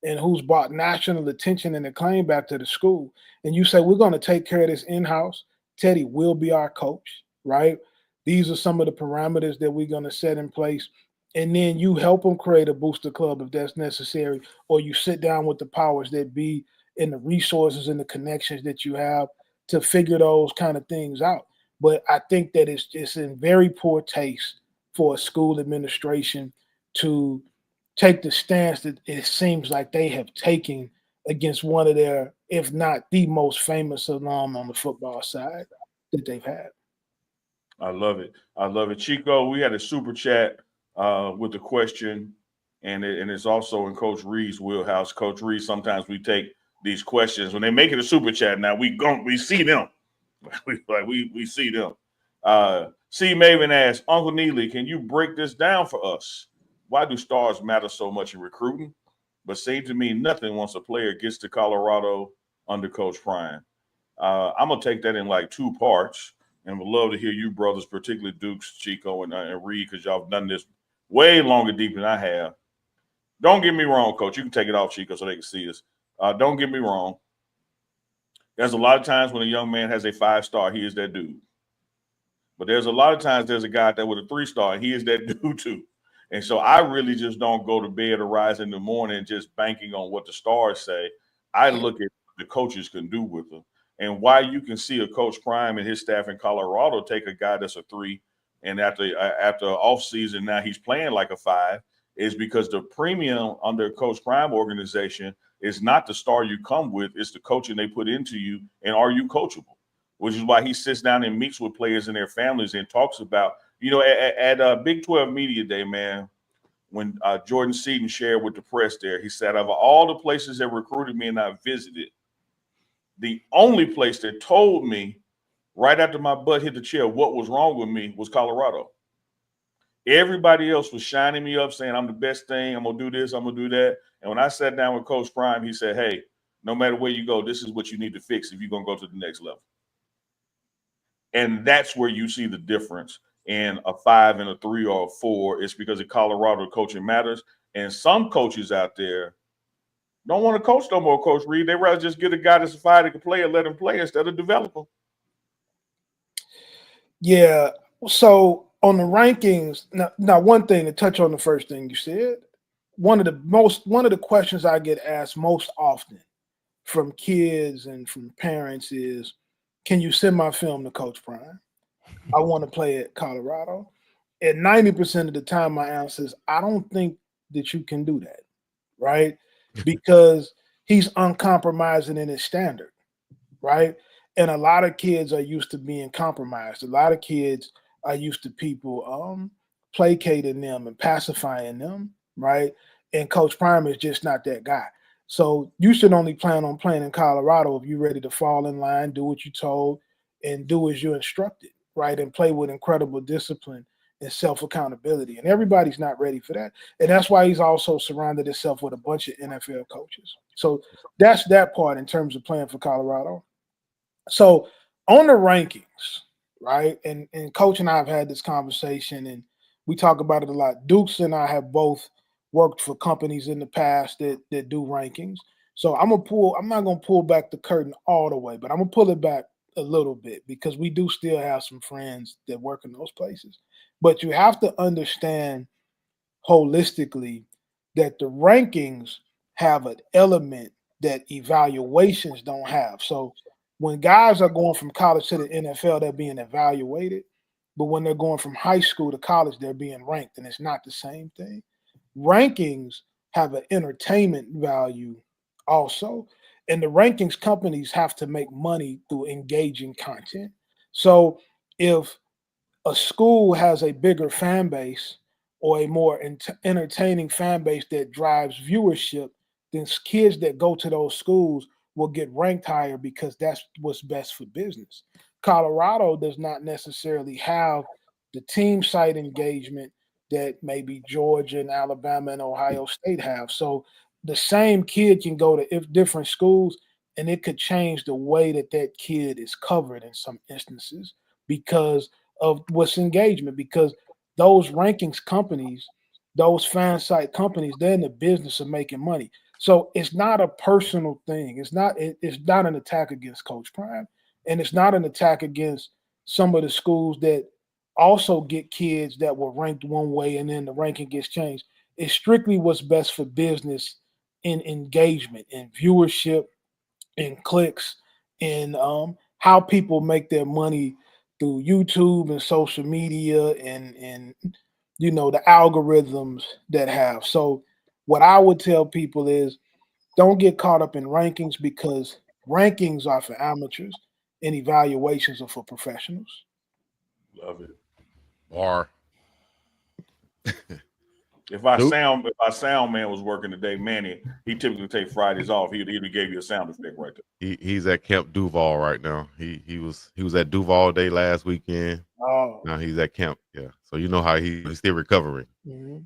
and who's brought national attention and acclaim back to the school. And you say, we're going to take care of this in-house. Teddy will be our coach, right? These are some of the parameters that we're going to set in place. And then you help them create a booster club if that's necessary, or you sit down with the powers that be and the resources and the connections that you have to figure those kind of things out. But I think that it's in very poor taste for a school administration to take the stance that it seems like they have taken against one of their, if not the most famous alum on the football side that they've had. I love it. I love it. Chico, we had a super chat with the question, and it's also in Coach Reed's wheelhouse. Coach Reed, sometimes we take these questions when they make it a super chat. Now we see them. we see them. C. Maven asks, Uncle Neely, can you break this down for us? why do stars matter so much in recruiting? But seems to me nothing once a player gets to Colorado under Coach Prime. I'm gonna take that in like two parts, and would love to hear you brothers, particularly Dukes, Chico, and Reed, because y'all have done this way longer, deep than I have. Don't get me wrong, Coach. You can take it off, Chico, so they can see us. Don't get me wrong. There's a lot of times when a young man has a 5-star, he is that dude. But there's a lot of times there's a guy that with a 3-star, and he is that dude too. And so I really just don't go to bed or rise in the morning just banking on what the stars say. I look at what the coaches can do with them. And why you can see a Coach Prime and his staff in Colorado take a guy that's a 3, and after off season now he's playing like a 5, is because the premium under Coach Prime organization is not the star you come with, it's the coaching they put into you, and are you coachable? Which is why he sits down and meets with players and their families and talks about, at Big 12 Media Day, man, when Jordan Seaton shared with the press there, he said, of all the places that recruited me and I visited, the only place that told me right after my butt hit the chair what was wrong with me was Colorado. Everybody else was shining me up, saying I'm the best thing, I'm going to do this, I'm going to do that. And when I sat down with Coach Prime, he said, hey, no matter where you go, this is what you need to fix if you're going to go to the next level. And that's where you see the difference in a 5 and a 3 or a 4. It's because in Colorado, coaching matters. And some coaches out there don't want to coach no more, Coach Reed. They'd rather just get a guy that's a 5 that can play and let him play instead of develop him. Yeah. So on the rankings, now one thing to touch on the first thing you said, one of the questions I get asked most often from kids and from parents is, can you send my film to Coach Prime? I want to play at Colorado. And 90% of the time my answer is, I don't think that you can do that, right? Because he's uncompromising in his standard, right? And a lot of kids are used to being compromised. A lot of kids are used to people placating them and pacifying them, right? And Coach Prime is just not that guy. So you should only plan on playing in Colorado if you're ready to fall in line, do what you're told, and do as you're instructed, right? And play with incredible discipline and self-accountability. And everybody's not ready for that. And that's why he's also surrounded himself with a bunch of NFL coaches. So that's that part in terms of playing for Colorado. So on the rankings, right? And Coach and I have had this conversation, and we talk about it a lot. Dukes and I have both worked for companies in the past that do rankings. So I'm not gonna pull back the curtain all the way, but I'm gonna pull it back a little bit because we do still have some friends that work in those places. But you have to understand holistically that the rankings have an element that evaluations don't have. So when guys are going from college to the NFL, they're being evaluated. But when they're going from high school to college, they're being ranked, and it's not the same thing. Rankings have an entertainment value also, and the rankings companies have to make money through engaging content. So if a school has a bigger fan base or a more entertaining fan base that drives viewership, then kids that go to those schools will get ranked higher because that's what's best for business. Colorado does not necessarily have the team site engagement that maybe Georgia and Alabama and Ohio State have. So the same kid can go to different schools, and it could change the way that that kid is covered in some instances because of what's engagement. Because those rankings companies, those fan site companies, they're in the business of making money. So it's not a personal thing. It's not an attack against Coach Prime, and it's not an attack against some of the schools that also get kids that were ranked one way and then the ranking gets changed. It's strictly what's best for business in engagement, in viewership, in clicks, in how people make their money through YouTube and social media and the algorithms that have. So what I would tell people is don't get caught up in rankings because rankings are for amateurs and evaluations are for professionals. Love it. Or If our sound man was working today, Manny, he typically take Fridays off. He'd gave you a sound effect right there. he's at Camp Duval right now. He was at Duval Day last weekend. Oh, Now he's at camp. Yeah. So you know how he's still recovering. mm-hmm.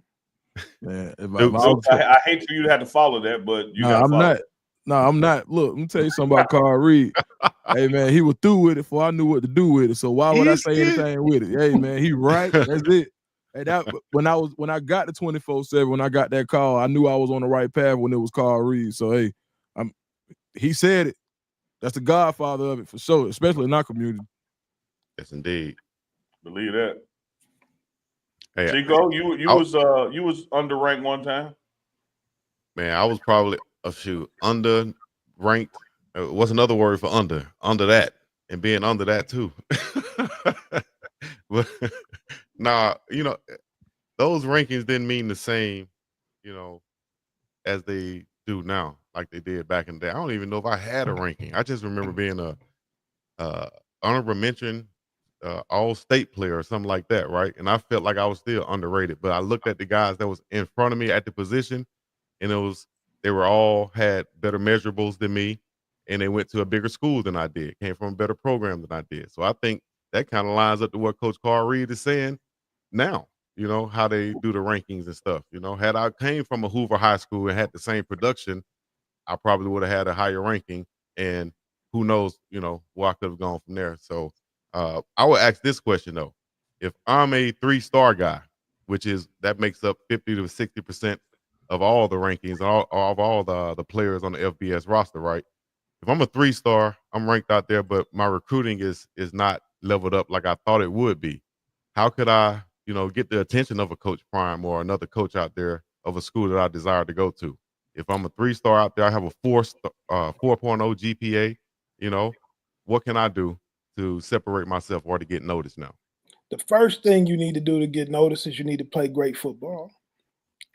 Man, if I Duke, was I hate for you to have to follow that, but you got to I'm follow. not. No, I'm not. Look, let me tell you something about Carl Reed. Hey man, he was through with it before I knew what to do with it. So why would I say anything with it? Hey man, he right. That's it. Hey, that when I got the 24/7, when I got that call, I knew I was on the right path when it was Carl Reed. So hey, he said it. That's the godfather of it for sure, especially in our community. Yes, indeed. Believe that. Hey, Chico, you was underranked one time. man, I was probably under ranked. What's another word for under? Under that, and being under that too. But nah, those rankings didn't mean the same, as they do now, like they did back in the day. I don't even know if I had a ranking. I just remember being a honorable mention, all state player or something like that, right? And I felt like I was still underrated. But I looked at the guys that was in front of me at the position, and they were all had better measurables than me, and they went to a bigger school than I did, came from a better program than I did. So I think that kind of lines up to what Coach Carl Reed is saying now. How they do the rankings and stuff. Had I came from a Hoover High School and had the same production, I probably would have had a higher ranking, and who knows, where I could have gone from there. So I would ask this question though: if I'm a 3-star guy, that makes up 50 to 60% of all the rankings, of all the players on the FBS roster, right? If I'm a 3-star, I'm ranked out there, but my recruiting is not leveled up like I thought it would be. How could I, get the attention of a Coach Prime or another coach out there of a school that I desire to go to? If I'm a 3-star out there, I have a 4.0 GPA, what can I do to separate myself or to get noticed now? The first thing you need to do to get noticed is you need to play great football.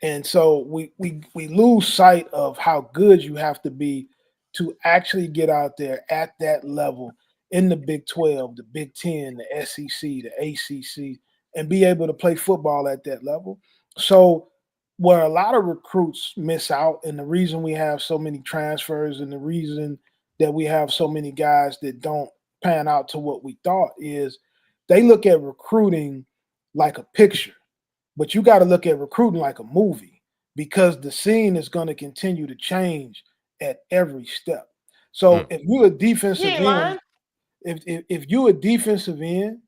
And so we lose sight of how good you have to be to actually get out there at that level in the Big 12, the Big 10, the SEC, the ACC, and be able to play football at that level. So where a lot of recruits miss out, and the reason we have so many transfers and the reason that we have so many guys that don't pan out to what we thought is they look at recruiting like a picture. But you got to look at recruiting like a movie because the scene is going to continue to change at every step. So if you're a defensive end, if you're a defensive end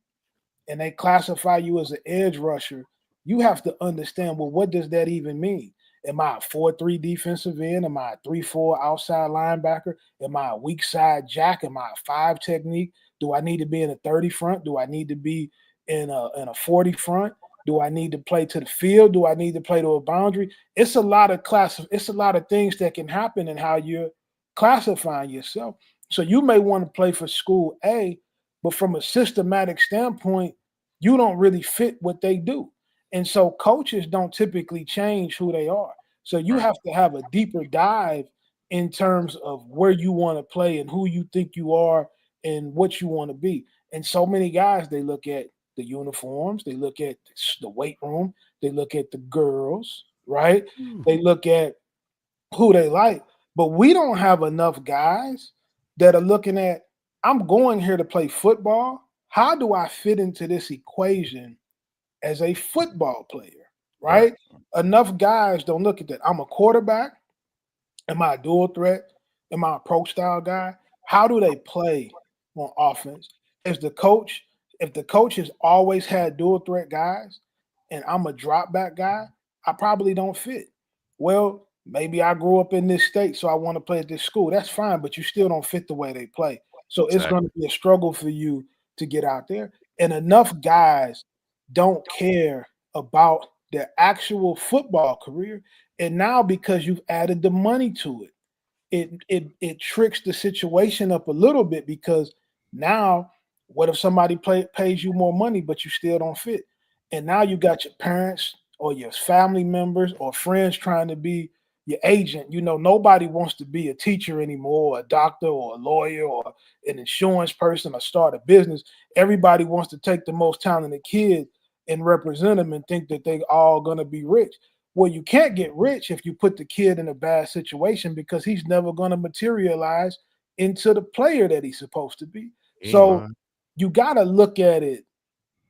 and they classify you as an edge rusher, you have to understand, well, what does that even mean? Am I a 4-3 defensive end? Am I a 3-4 outside linebacker? Am I a weak side jack? Am I a 5 technique? Do I need to be in a 30 front? Do I need to be in a 40 front? Do I need to play to the field? Do I need to play to a boundary? It's a lot of things that can happen in how you're classifying yourself. So you may want to play for school A, but from a systematic standpoint, you don't really fit what they do. And so coaches don't typically change who they are. So you have to have a deeper dive in terms of where you want to play and who you think you are and what you want to be. And so many guys, they look at the uniforms, they look at the weight room, they look at the girls, right? They look at who they like. But we don't have enough guys that are looking at, I'm going here to play football. How do I fit into this equation as a football player, right? Enough guys don't look at that. I'm a quarterback. Am I a dual threat? Am I a pro style guy? How do they play on offense? If the coach has always had dual threat guys and I'm a drop back guy, I probably don't fit. Well, maybe I grew up in this state, so I want to play at this school. That's fine, but you still don't fit the way they play. So it's going to be a struggle for you to get out there. And enough guys don't care about their actual football career. And now because you've added the money to it tricks the situation up a little bit because now what if somebody pays you more money but you still don't fit? And now you got your parents or your family members or friends trying to be your agent. Nobody wants to be a teacher anymore, or a doctor or a lawyer or an insurance person or start a business. Everybody wants to take the most talented kid and represent them and think that they all going to be rich. Well, you can't get rich if you put the kid in a bad situation because he's never going to materialize into the player that he's supposed to be. So you got to look at it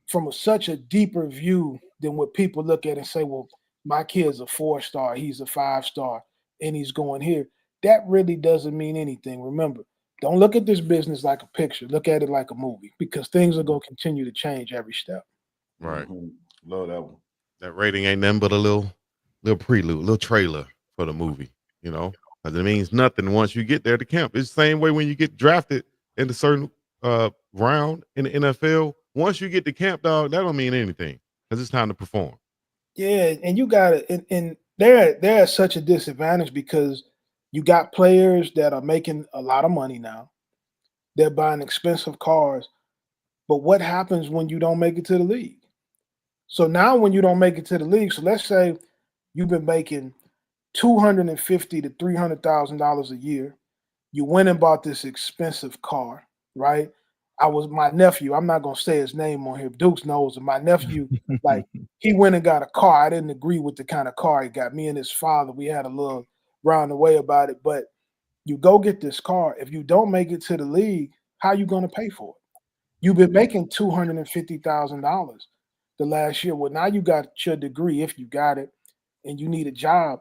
from such a deeper view than what people look at and say, well, my kid's a 4-star, he's a 5-star, and he's going here. That really doesn't mean anything. Remember, don't look at this business like a picture. Look at it like a movie, because things are going to continue to change every step. Right. Love that one. That rating ain't nothing but a little prelude, little trailer for the movie, you know, because it means nothing once you get there to camp. It's the same way when you get drafted in a certain round in the NFL. Once you get to camp, dog, that don't mean anything because it's time to perform. Yeah, and you got it, and they're at such a disadvantage because you got players that are making a lot of money now. They're buying expensive cars, but what happens when you don't make it to the league? So now, when you don't make it to the league, so let's say you've been making $250,000 to $300,000 a year. You went and bought this expensive car, right? My nephew, I'm not gonna say his name on here. Dukes knows, and my nephew, like, he went and got a car. I didn't agree with the kind of car he got. Me and his father, we had a little round the way about it. But you go get this car. If you don't make it to the league, how you gonna pay for it? You've been making $250,000 the last year. Well, now you got your degree, if you got it, and you need a job,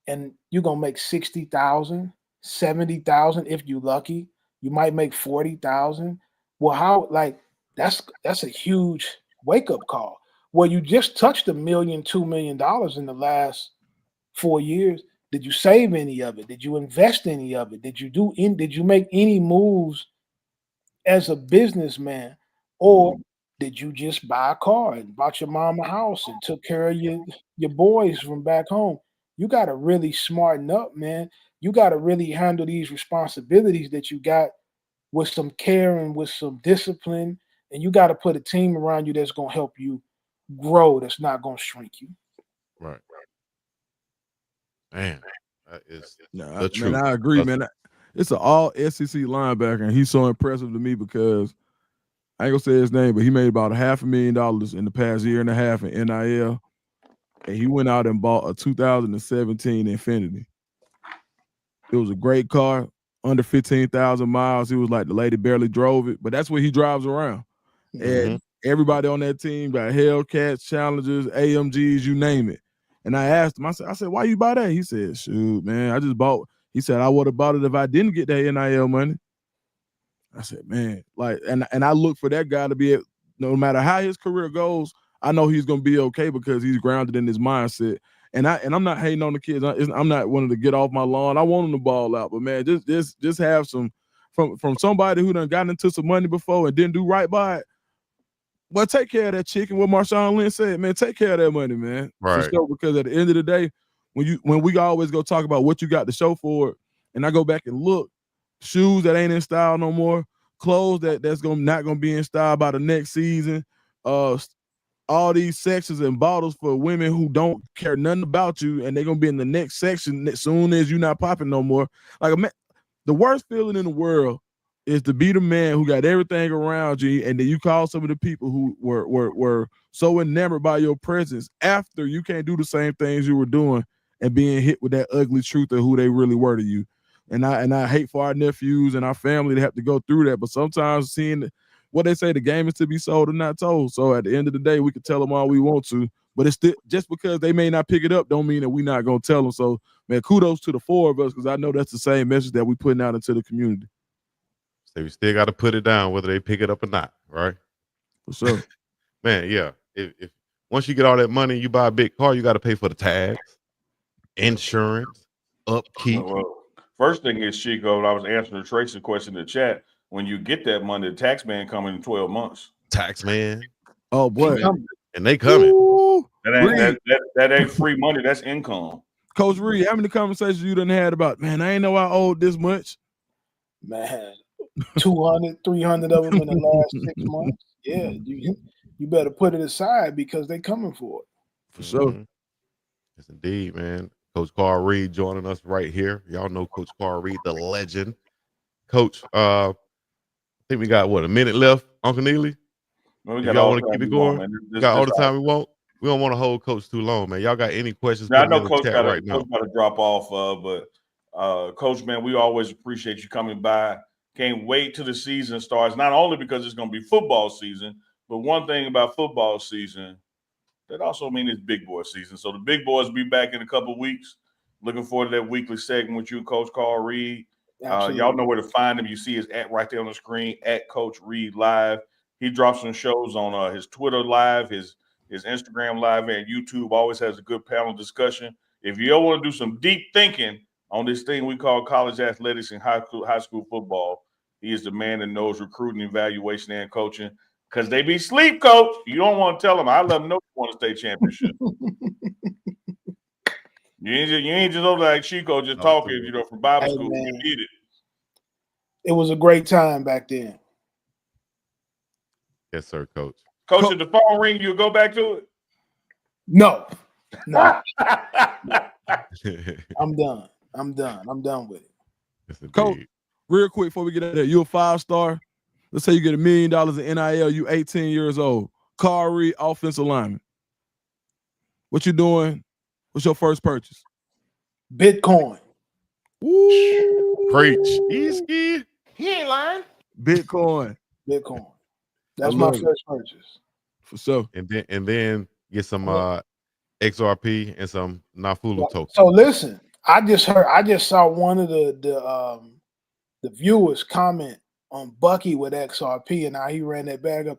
and you're gonna make 60,000, 70,000 if you lucky. You might make 40,000. Well, how, like, that's a huge wake-up call. Well, you just touched $1 million, $2 million in the last 4 years. Did you save any of it? Did you invest any of it? Did you make any moves as a businessman? Or did you just buy a car and bought your mom a house and took care of your boys from back home? You got to really smarten up, man. You got to really handle these responsibilities that you got with some care and with some discipline. And you got to put a team around you that's going to help you grow, that's not going to shrink you. Right. Man, that is Nah, the truth. man, I agree, man. It's an all SEC linebacker, and he's so impressive to me because I ain't gonna say his name, but he made about $500,000 in the past year and a half in NIL, and he went out and bought a 2017 Infiniti. It was a great car, under 15,000 miles. He was like, the lady barely drove it, but that's what he drives around. And everybody on that team got Hellcats, Challengers, AMGs, you name it. And I asked him, I said, why you buy that? He said, shoot, man, I just bought. He said, I would have bought it if I didn't get that NIL money. I said, man, like, and I look for that guy to be, no matter how his career goes, I know he's gonna be okay because he's grounded in his mindset. And I'm not hating on the kids. I'm not wanting to get off my lawn. I want them to ball out, but man, just have some from somebody who done gotten into some money before and didn't do right by it. Well, take care of that chicken. What Marshawn Lynch said, man, take care of that money, man. Right. For sure, because at the end of the day, when we always go talk about what you got to show for it, and I go back and look, shoes that ain't in style no more, clothes that's not gonna be in style by the next season, all these sections and bottles for women who don't care nothing about you, and they're gonna be in the next section as soon as you're not popping no more. Like, the worst feeling in the world is to be the man who got everything around you, and then you call some of the people who were so enamored by your presence after you can't do the same things you were doing and being hit with that ugly truth of who they really were to you. And I hate for our nephews and our family to have to go through that. But sometimes seeing what they say, the game is to be sold and not told. So at the end of the day, we can tell them all we want to, but it's still, just because they may not pick it up don't mean that we're not gonna tell them. So man, kudos to the four of us, because I know that's the same message that we putting out into the community. So we still got to put it down whether they pick it up or not, right? For sure. Man, yeah. If once you get all that money, you buy a big car, you got to pay for the tags, insurance, upkeep. Well, first thing is, Chico, I was answering Tracy's question in the chat. When you get that money, the tax man coming in 12 months. Tax man. Oh boy. And they coming. Ooh, That ain't free money, that's income. Coach Reed, how many conversations you done had about, man, I ain't know I owed this much? Man, 200, 300 of them in the last 6 months. Yeah, you better put it aside because they coming for it. For sure. Yes, indeed, man. Coach Carl Reed joining us right here. Y'all know Coach Carl Reed, the legend. Coach, I think we got, a minute left, Uncle Neely? Well, if y'all want to keep it going, we got all the time we want. We don't want to hold Coach too long, man. Y'all got any questions? Now, I know Coach got to drop off, but Coach, man, we always appreciate you coming by. Can't wait till the season starts, not only because it's going to be football season, but one thing about football season, that also means it's big boy season. So the big boys will be back in a couple of weeks. Looking forward to that weekly segment with you, Coach Carl Reed. Y'all know where to find him. You see his @ right there on the screen, @Coach Reed Live. He drops some shows on his Twitter Live, his Instagram Live, and YouTube. Always has a good panel discussion. If you ever want to do some deep thinking on this thing we call college athletics and high school football, he is the man that knows recruiting, evaluation, and coaching. Because they be sleep, Coach. You don't want to tell them. I let them know you want a state championship. You ain't just over like Chico just talking, from Bible school. Man. You need it. It was a great time back then. Yes, sir, Coach. Coach, if the phone ring, you'll go back to it? No. I'm done. I'm done with it. Yes, Coach, real quick before we get out of there, you a 5-star. Let's say you get $1 million in NIL. You 18 years old. Carl Reed, offensive lineman. What you doing? What's your first purchase? Bitcoin. Woo. Preach. Easky. He ain't lying. Bitcoin. That's my first purchase. For sure. And then get some XRP and some Nafulu tokens. So listen, I just saw one of the viewers comment on Bucky with XRP and how he ran that bag up.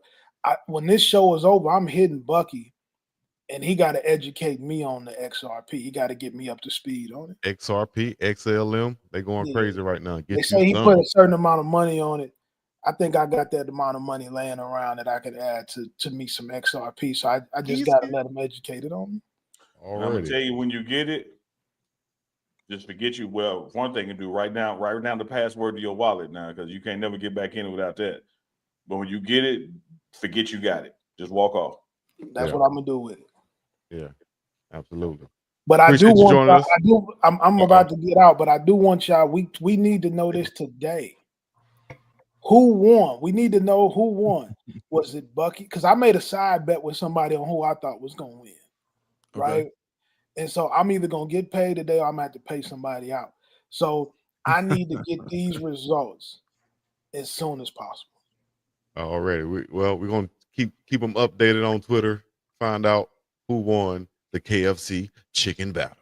When this show is over, I'm hitting Bucky, and he got to educate me on the XRP. He got to get me up to speed on it. XRP, XLM, they going crazy right now. They say he put a certain amount of money on it. I think I got that amount of money laying around that I could add to me some XRP. So I just got to let him educate it on me. I'm gonna tell you, when you get it, just forget you. Well, one thing you do right now, write down the password to your wallet now, because you can't never get back in it without that. But when you get it, forget you got it. Just walk off. That's what I'm gonna do with it. Yeah, absolutely. But I do want. I'm about to get out, but I do want y'all. We need to know this today. Who won? We need to know who won. Was it Bucky? Because I made a side bet with somebody on who I thought was gonna win. Right. And so I'm either gonna get paid today or I'm gonna have to pay somebody out. So I need to get these results as soon as possible. Already. We're gonna keep them updated on Twitter. Find out who won the KFC chicken battle.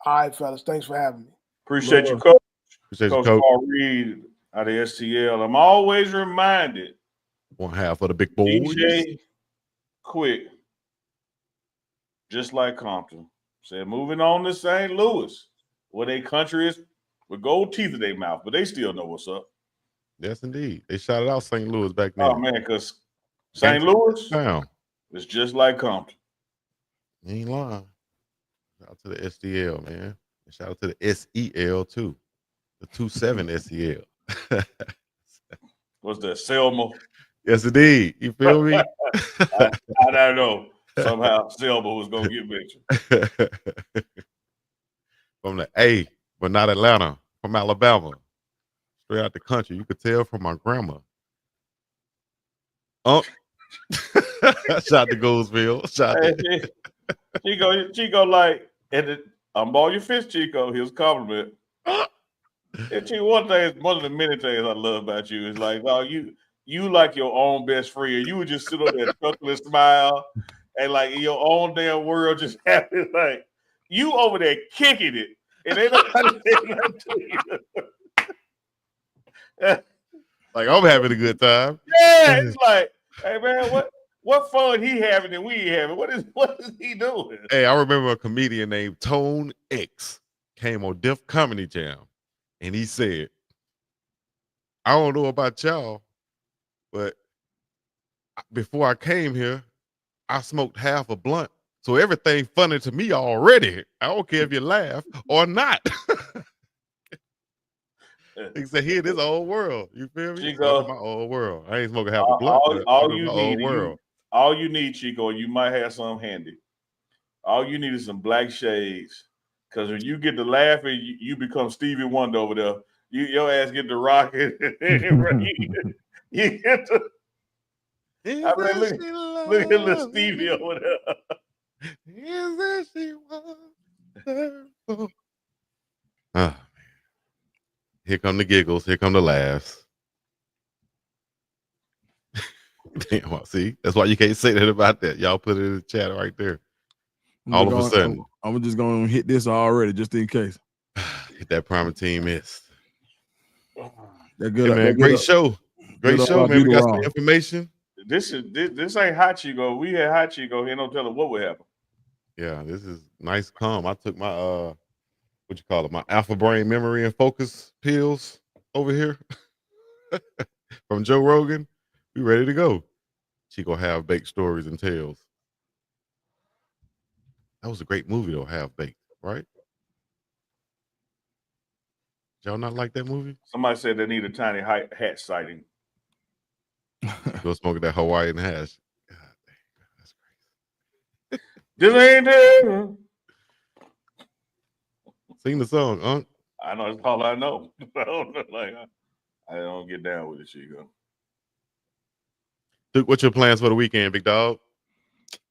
All right, fellas. Thanks for having me. Appreciate you, Coach. Appreciate Coach you, Coach. Paul Reed out of STL. I'm always reminded. One half of the big boys. DJ Quick, just like Compton, said moving on to St. Louis, where they country is with gold teeth in their mouth, but they still know what's up. Yes, indeed. They shouted out St. Louis back then. Oh man, because St. Louis is just like Compton. You ain't lying. Shout out to the STL, man. And shout out to the SEL too. The 27 SEL. What's that? Selma? Yes, indeed. You feel me? I don't know. Somehow Selma was gonna get mentioned. From the A, but not Atlanta. From Alabama. Straight out the country. You could tell from my grandma. Shout out to Goldsville. Shout out to Chico, like, I'm all your fish, Chico. He was a compliment. And Chico, one of the many things I love about you is like, oh, you like your own best friend. You would just sit on there, chuckle and smile, and like in your own damn world, just happy. Like you over there kicking it, and they don't say nothing to you. Like I'm having a good time. Yeah, it's like, hey man, what fun he having and we having? What is he doing? Hey, I remember a comedian named Tone X came on Def Comedy Jam, and he said, "I don't know about y'all, but before I came here, I smoked half a blunt, so everything funny to me already. I don't care if you laugh or not." He said, "Here, this old world. You feel me? Chico, my old world. I ain't smoking half a blunt. All you need, Chico, you might have some handy. All you need is some black shades, because when you get to laughing, you become Stevie Wonder over there. Your ass get to rocking. You get to. I mean, look at little Stevie over there. Is that she wonderful? Man. Here come the giggles. Here come the laughs. Well, see, that's why you can't say that about that. Y'all put it in the chat right there. All of a sudden, I'm just going to hit this already just in case. hit that prime team miss. That good, hey, man, great show. Great show, man. We got some information. This ain't hot Chico. We had hot Chico. He don't tell us what would happen. Yeah, this is nice calm. I took my what you call it, my alpha brain memory and focus pills over here from Joe Rogan. We ready to go. Chico Have Baked Stories and Tales. That was a great movie though, Have Baked, right? Y'all not like that movie? Somebody said they need a tiny hat sighting. Go smoking that Hawaiian hash. God dang, that's crazy. This ain't it. Sing the song, Unc. I know that's all I know. I don't know, I don't get down with it, Chico. Duke, what's your plans for the weekend, big dog?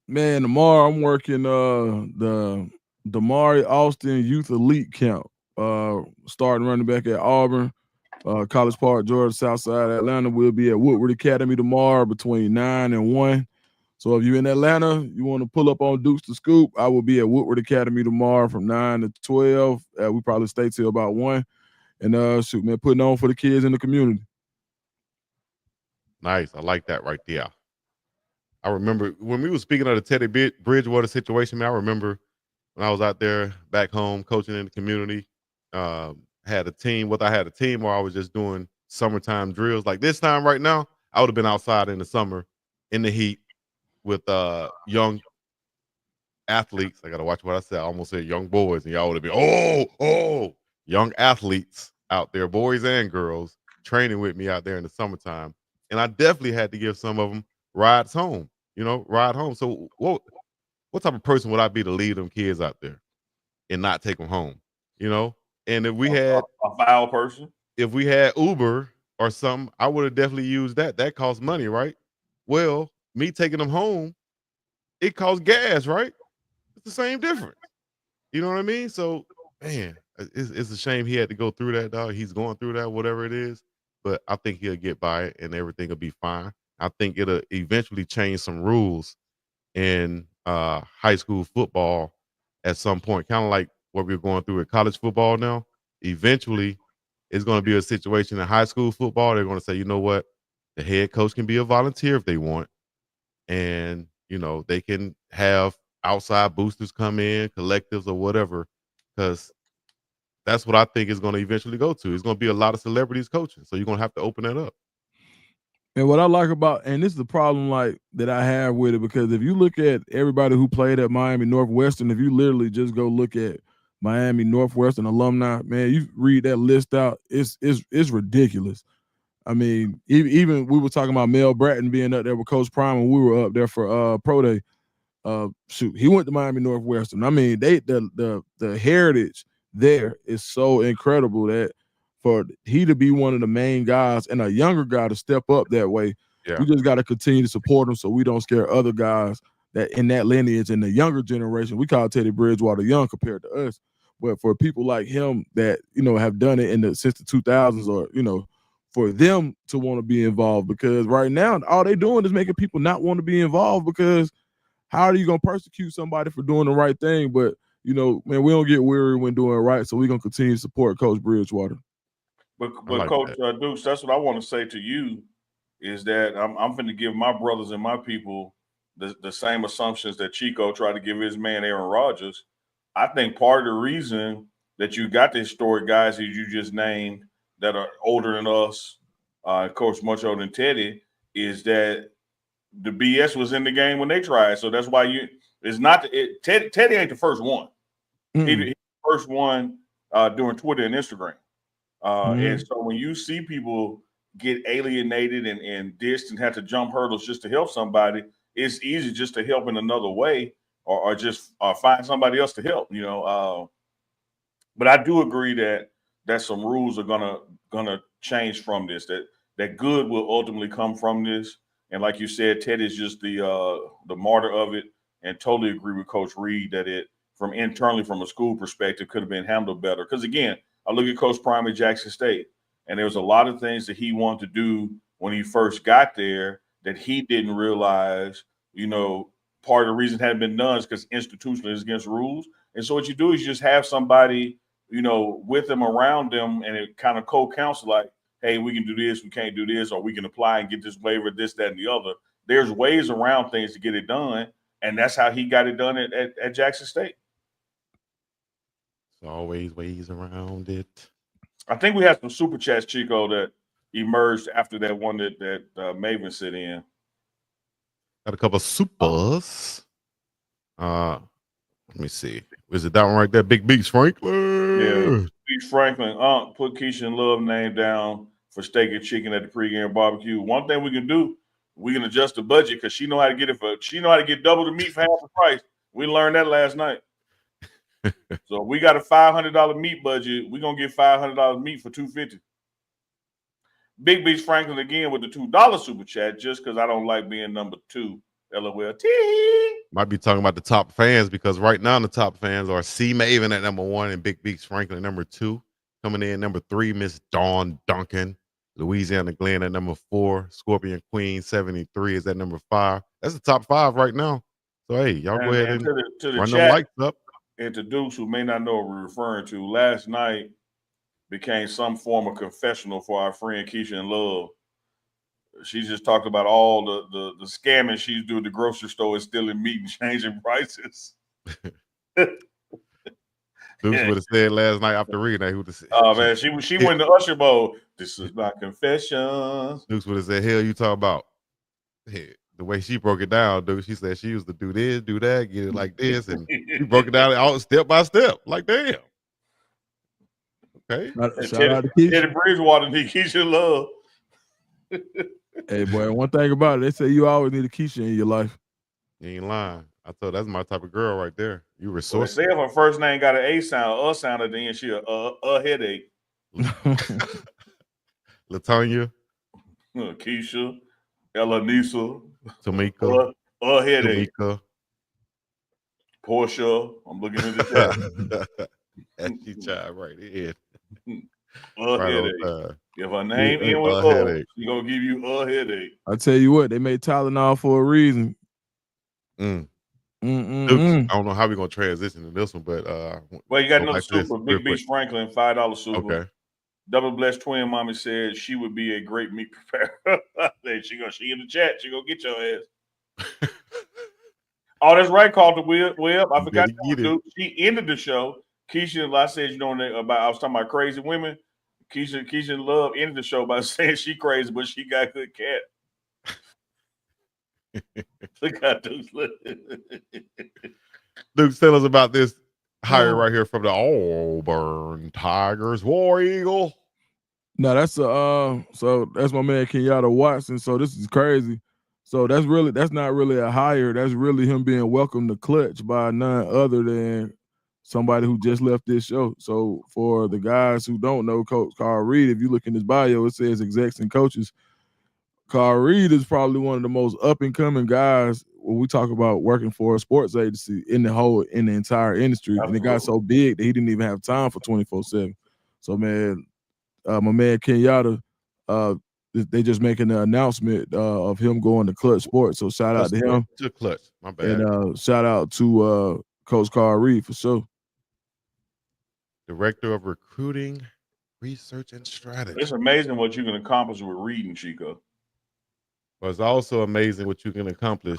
Man, tomorrow I'm working the Damari Austin Youth Elite Camp. Starting running back at Auburn, College Park, Georgia, Southside Atlanta. We'll be at Woodward Academy tomorrow between 9 and 1. So if you're in Atlanta, you want to pull up on Dukes to Scoop, I will be at Woodward Academy tomorrow from 9 to 12. We probably stay till about 1. And shoot, man, putting on for the kids in the community. Nice. I like that right there. I remember when we were speaking of the Teddy Bridgewater situation, man, I remember when I was out there back home coaching in the community, had a team, whether I had a team or I was just doing summertime drills. Like this time right now, I would have been outside in the summer in the heat with young athletes. I got to watch what I said. I almost said young boys, and y'all would have been, young athletes out there, boys and girls, training with me out there in the summertime. And I definitely had to give some of them rides home, ride home. So what type of person would I be to leave them kids out there and not take them home, And if we had a foul person, if we had Uber or something, I would have definitely used that. That costs money, right? Well, me taking them home, it costs gas, right? It's the same difference. You know what I mean? So, man, it's a shame he had to go through that, dog. He's going through that, whatever it is. But I think he'll get by it and everything will be fine. I think it'll eventually change some rules in high school football at some point, kind of like what we're going through with college football now. Eventually, it's going to be a situation in high school football. They're going to say, you know what? The head coach can be a volunteer if they want. And, they can have outside boosters come in, collectives or whatever, because that's what I think is going to eventually go to. It's going to be a lot of celebrities coaching. So you're going to have to open that up. And what I like about, and this is the problem like that I have with it, because if you look at everybody who played at Miami Northwestern, if you literally just go look at Miami Northwestern alumni, man, you read that list out, it's ridiculous. I mean, even we were talking about Mel Bratton being up there with Coach Prime when we were up there for Pro Day. Shoot, he went to Miami Northwestern. I mean, the heritage there is so incredible that for he to be one of the main guys and a younger guy to step up that way, we just got to continue to support him so we don't scare other guys that in that lineage in the younger generation. We call Teddy Bridgewater young compared to us, but for people like him that have done it since the 2000s, or for them to want to be involved, because right now all they doing is making people not want to be involved, because how are you going to persecute somebody for doing the right thing? But, man, we don't get weary when doing it right, so we're going to continue to support Coach Bridgewater. But Coach Dukes, that's what I want to say to you is that I'm going to give my brothers and my people the same assumptions that Chico tried to give his man Aaron Rodgers. I think part of the reason that you got the historic guys that you just named that are older than us, Coach much older than Teddy, is that the BS was in the game when they tried. So that's why Teddy ain't the first one. He's the first one doing Twitter and Instagram. And so when you see people get alienated and dissed and have to jump hurdles just to help somebody, it's easy just to help in another way or just find somebody else to help, But I do agree that some rules are gonna change from this, that good will ultimately come from this. And like you said, Ted is just the martyr of it, and totally agree with Coach Reed that it from internally from a school perspective could have been handled better. Because again, I look at Coach Prime at Jackson State, and there was a lot of things that he wanted to do when he first got there that he didn't realize, part of the reason it hadn't been done is because institutionally it's against rules. And so what you do is you just have somebody, with them, around them, and it kind of co-counsel like, hey, we can do this, we can't do this, or we can apply and get this waiver, this, that, and the other. There's ways around things to get it done, and that's how he got it done at Jackson State. There's always ways around it. I think we had some super chats, Chico, that emerged after that one that Maven sent in. Got a couple of supers. Let me see. Is it that one right there? Big Beats Franklin. Yeah, Beats Franklin. Put Kesha Love name down for steak and chicken at the pregame barbecue. One thing we can do, we can adjust the budget because she know how to get double the meat for half the price. We learned that last night. So we got a $500 meat budget. We're gonna get $500 meat for $250. Big Beats Franklin again with the $2 super chat just because I don't like being number 2. LOL. Might be talking about the top fans because right now the top fans are C Maven at number 1 and Big Beats Franklin at number 2. Coming in number 3, Miss Dawn Duncan. Louisiana Glenn at number 4. Scorpion Queen 73 is at number 5. That's the top 5 right now. So hey, y'all go ahead and to the run chat, them lights up. And to Dukes who may not know what we're referring to, last night became some form of confessional for our friend Kesha Love. She just talked about all the scamming she's doing at the grocery store and stealing meat and changing prices. Dukes would have said last night after reading that, he would have said, "Oh man, she went to Usher Bowl. This is my confession." Dukes would have said, "Hell, you talk about." Hey, the way she broke it down, dude, she said she used to do this, do that, get it like this, and she broke it down all step by step. Like, damn. Okay. Shout out to Kesha. Teddy Bridgewater need Kesha Love. Hey, boy, one thing about it, they say you always need a Kesha in your life. You ain't lying. I thought that's my type of girl right there. You Well, resourceful. say if her first name got an A sound, sound at the end, she a headache. Latonya. Keisha, Elanisa, Tamika. a headache. Tamika. Portia, I'm looking at the That's she child right in. Right headache. If her name ends with headache, she gonna give you a headache. I tell you what, they made Tylenol for a reason. Dukes, I don't know how we're gonna transition to this one, but well, you got another like super. Big Beach Franklin, $5 super. Okay. Double Blessed Twin Mommy said she would be a great meat preparer. she in the chat. She gonna get your ass. Oh, that's right, Carlton Webb. I forgot to do. She ended the show. Kesha, I said, I was talking about crazy women. Kesha Love ended the show by saying she crazy, but she got good cat. Look at Dukes. Dukes, tell us about this hire right here from the Auburn Tigers, War Eagle. No, that's so that's my man Kenyatta Watson. So this is crazy. So that's not really a hire. That's really him being welcomed to Clutch by none other than somebody who just left this show. So for the guys who don't know Coach Carl Reed, if you look in his bio, it says execs and coaches. Carl Reed is probably one of the most up and coming guys when we talk about working for a sports agency in the entire industry. Absolutely. And it got so big that he didn't even have time for 24/7. So man, my man Kenyatta, they just making the announcement of him going to Clutch Sports. So shout out to him. To Clutch, my bad. And shout out to Coach Carl Reed for sure. Director of Recruiting, Research, and Strategy. It's amazing what you can accomplish with reading, Chico. But it's also amazing what you can accomplish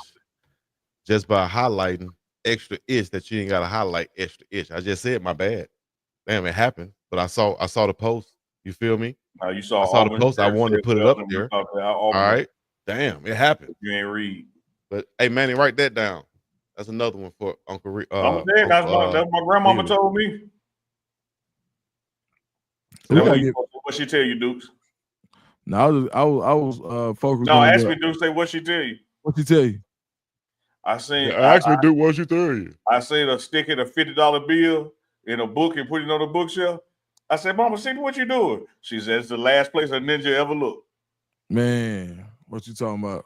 just by highlighting extra ish that you ain't got to highlight extra ish. I just said my bad. Damn, it happened. But I saw the post. You feel me? You saw. I saw the post. I wanted to put it up there. All right. Damn, it happened. You ain't read. But hey, Manny, write that down. That's another one for Uncle Reed. I'm saying that's my grandmama told me. What she tell you, Dukes? No, I was focused. No, ask me, Dukes. Say what she tell you. What she tell you? I seen. Actually, Duke, what she tell you? I seen her sticking a $50 bill in a book and putting it on the bookshelf. I said, "Mama, see what you doing?" She said, "It's the last place a ninja ever looked." Man, what you talking about?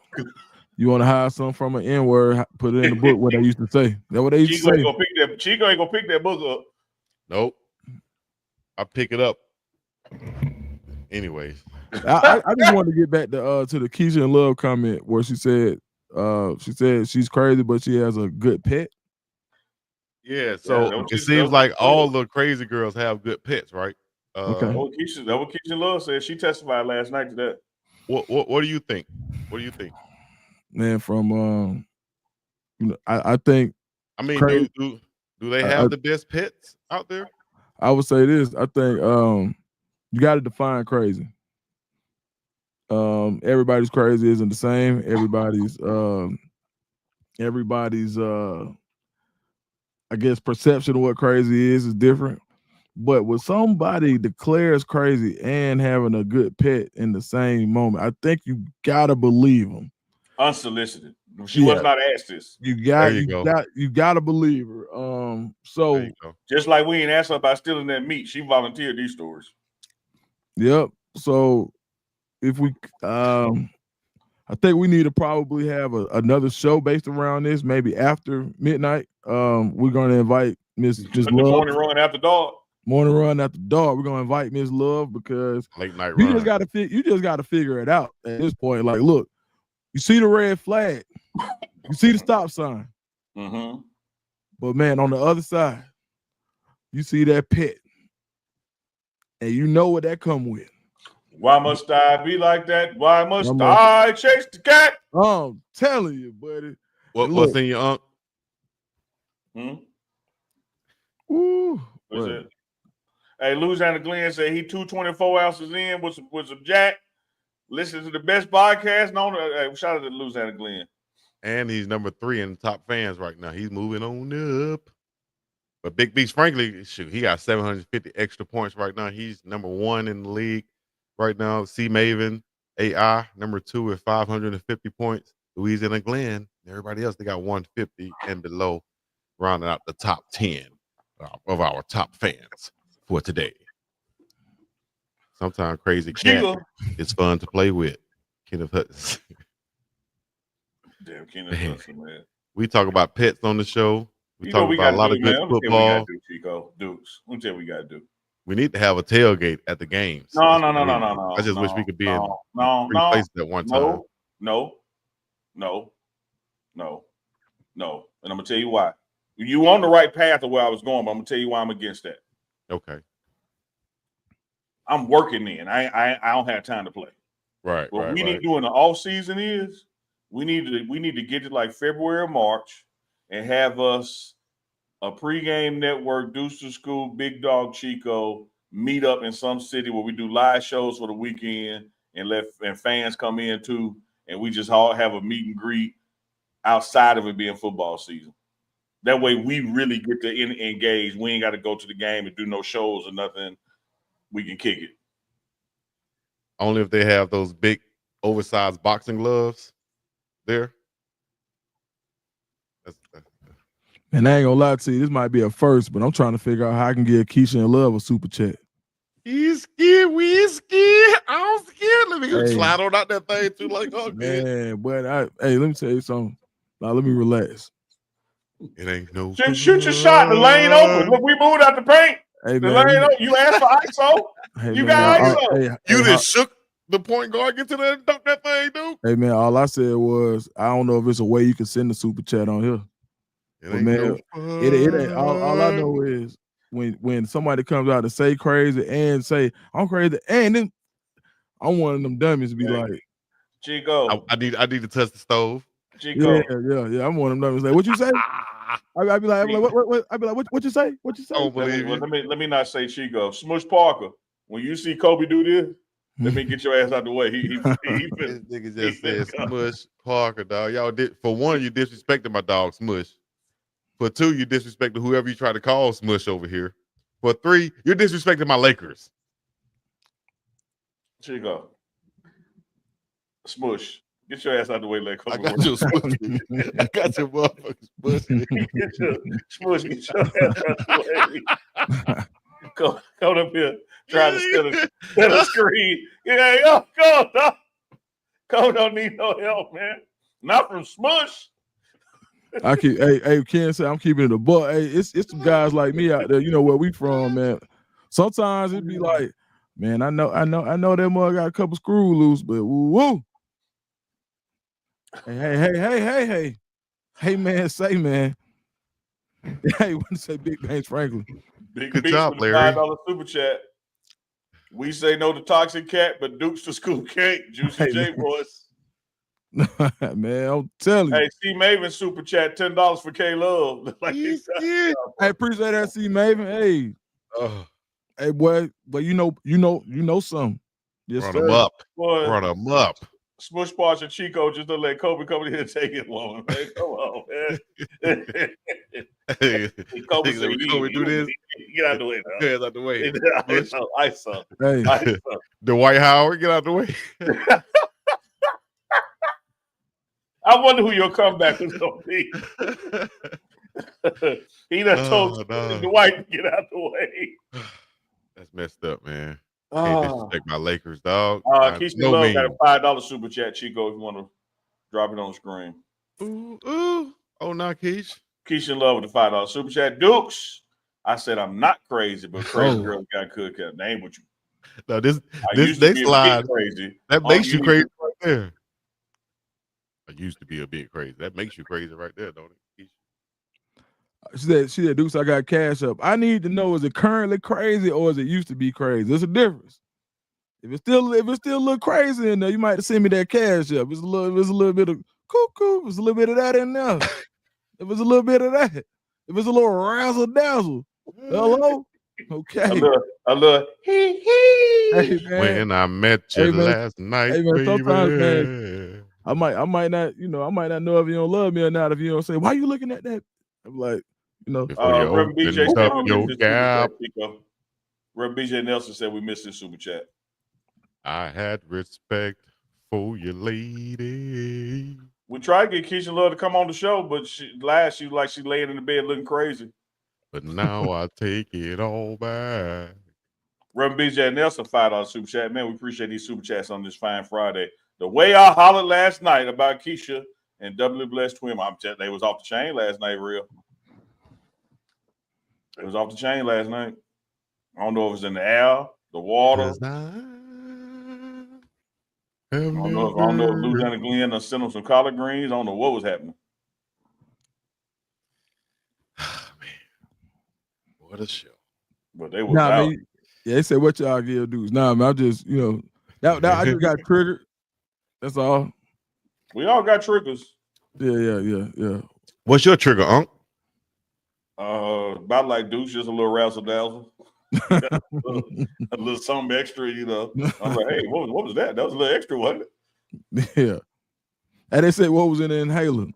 You want to hide something from an N-word? Put it in the book. What they used to say. That's what they used to say. Chico ain't gonna pick that book up. Nope. I pick it up. Anyways. I just wanted to get back to the Kesha Love comment where she said she's crazy, but she has a good pet. Yeah, so that was it just- seems that like was- all the crazy girls have good pets, right? Okay. That what Kesha Love said. She testified last night to that. What do you think? What do you think? Man, from I think I mean, crazy. do they have the best pets out there? I would say this. I think you got to define crazy. Everybody's crazy isn't the same. Everybody's I guess perception of what crazy is different. But when somebody declares crazy and having a good pet in the same moment, I think you gotta believe them. Unsolicited. She was not asked this. You gotta believe her. So just like we ain't asked her about stealing that meat, she volunteered these stories. Yep. So if we I think we need to probably have another show based around this, maybe after midnight. We're gonna invite Miss Love. Morning run after dark. Morning run after dark. We're gonna invite Miss Love because late night you run. just gotta figure it out at this point. Like, look, you see the red flag, you see the stop sign. Mm-hmm. But man, on the other side, you see that pet. And you know what that come with. Why must I be like that? Why must I chase the cat? I'm telling you, buddy. What's in your Ooh, what's it? Hey, Louisiana Glenn said he 224 ounces in with some jack. Listen to the best podcast. Hey, shout out to Louisiana Glenn. And he's number 3 in the top fans right now. He's moving on up. But Big Beast, frankly, shoot, he got 750 extra points right now. He's number 1 in the league right now. C Maven, AI, number 2 with 550 points. Louisiana Glenn, everybody else, they got 150 and below, rounding out the top 10 of our top fans for today. Sometimes crazy cat is fun to play with. Kenneth Hudson. Damn, Kenneth Hudson, man. We talk about pets on the show. We talk we about a lot of good football. Chico, Dukes. Let me tell you what we gotta do. We need to have a tailgate at the games. No. I just wish we could be in 3 places at one time. No. And I'm gonna tell you why. You on the right path of where I was going, but I'm gonna tell you why I'm against that. Okay. I'm working in. I don't have time to play. Right. What we need to do in the off season is we need to get to like February or March and have us a pregame network, Deuce to School, BiggDogg, Chico meet up in some city where we do live shows for the weekend and fans come in too, and we just all have a meet and greet outside of it being football season. That way we really get to engage. We ain't got to go to the game and do no shows or nothing. We can kick it. Only if they have those big oversized boxing gloves there. And I ain't gonna lie to you, this might be a first, but I'm trying to figure out how I can give Kesha Love a super chat. He's scared. We scared. I'm scared. Let me go slide on out that thing too. Like, oh man, but let me tell you something. Now let me relax. It ain't no. Shoot your shot. The lane open. Look, we moved out the paint. Hey, the lane open. You asked for ISO. You got ISO. You just shook the point guard, get to that and dunk that thing, dude. Hey man, all I said was I don't know if it's a way you can send a super chat on here. It ain't it ain't. All I know is when somebody comes out to say crazy and say I'm crazy, and then I'm one of them dummies to be like, Chico, I need to touch the stove. Chico. Yeah. I'm one of them dummies. Like, what you say? I'd be like, what? I'd be like, what you say? What you say? Don't believe you. Let me not say Chico. Smush Parker. When you see Kobe do this, let me get your ass out the way. This nigga just said Smush Parker, dog. Y'all did for one, you disrespected my dog Smush. For 2, you disrespected whoever you try to call Smush over here. For 3, you're disrespecting my Lakers. Chico. Smush. Get your ass out the way, let I got your Smush. I got your motherfucking Smush. Get your ass out the way. Come up here, try to set a screen. Yeah, go. Cole don't need no help, man. Not from Smush. I keep Ken say I'm keeping it a buck. Hey, it's some guys like me out there, you know where we from, man. Sometimes it'd be like, Man, I know that mother got a couple screws loose, but woo. Hey, man, say, man. Hey, what to say, Big Banks Franklin? Big Good Beats job, with the Larry. $5 super chat. We say no to toxic cat, but Dukes to school cake. Juicy Hey, J man. boys. Man, I'm telling you. Hey, C Maven super chat $10 for K Love. Like I appreciate that, C Maven. Hey, Oh, hey, boy, but you know something. Yes, run sir. them up. boy, Run them up. Smush Parts and Chico just to let Kobe come in here and take it, woman. Man, come on, man. Hey, Kobe let said, me go and do this. Get out the way now. Hands out the way. Ice up. Hey, Ice up. Dwight Howard, get out the way. I wonder who your comeback was going to be. He done told Dwight to get out the way. That's messed up, man. Can't disrespect my Lakers, dog. Kesha No Love mean. got a $5 super chat, Chico, if you want to drop it on the screen. Ooh. Oh, not Keish. Kesha Love with the $5 super chat. Dukes. I said I'm not crazy, but crazy girls got cook cut. Name what you. No, this used to next be a slide bit crazy. that makes you crazy right there. I used to be a bit crazy. That makes you crazy right there, don't it? she said, Deuce, I got cash up. I need to know, is it currently crazy or is it used to be crazy? There's a difference. If it still look crazy in there, you might send me that cash up. It's a little bit of cuckoo. It's a little bit of that in there. If it's a little bit of that. If it's a little razzle dazzle. Hello? Okay. A little Hey, man. When I met you last night, baby. Sometimes, man, I might not know if you don't love me or not. If you don't say, why you looking at that? I'm like, before you Reverend open BJ up your gap. Reverend BJ Nelson said we missed his super chat. I had respect for your lady. We tried to get Kesha Love to come on the show, but she laying in the bed looking crazy. But now I take it all back. Reverend BJ Nelson, $5 super chat. Man, we appreciate these super chats on this fine Friday. The way I hollered last night about Kesha and W Blessed Twin, they was off the chain last night, real. It was off the chain last night. I don't know if it was in the air, the water. I don't know if Lieutenant Glenn sent him some collard greens. I don't know what was happening. Man, what a show! But they was out. Man, yeah, they said what y'all give dudes. Nah, man, I just that I just got triggered. That's all. We all got triggers. Yeah. What's your trigger, Unc? About like Deuce, just a little razzle dazzle. a little something extra, I'm like, hey, what was that? That was a little extra, wasn't it? Yeah. And they said what was in the inhaler?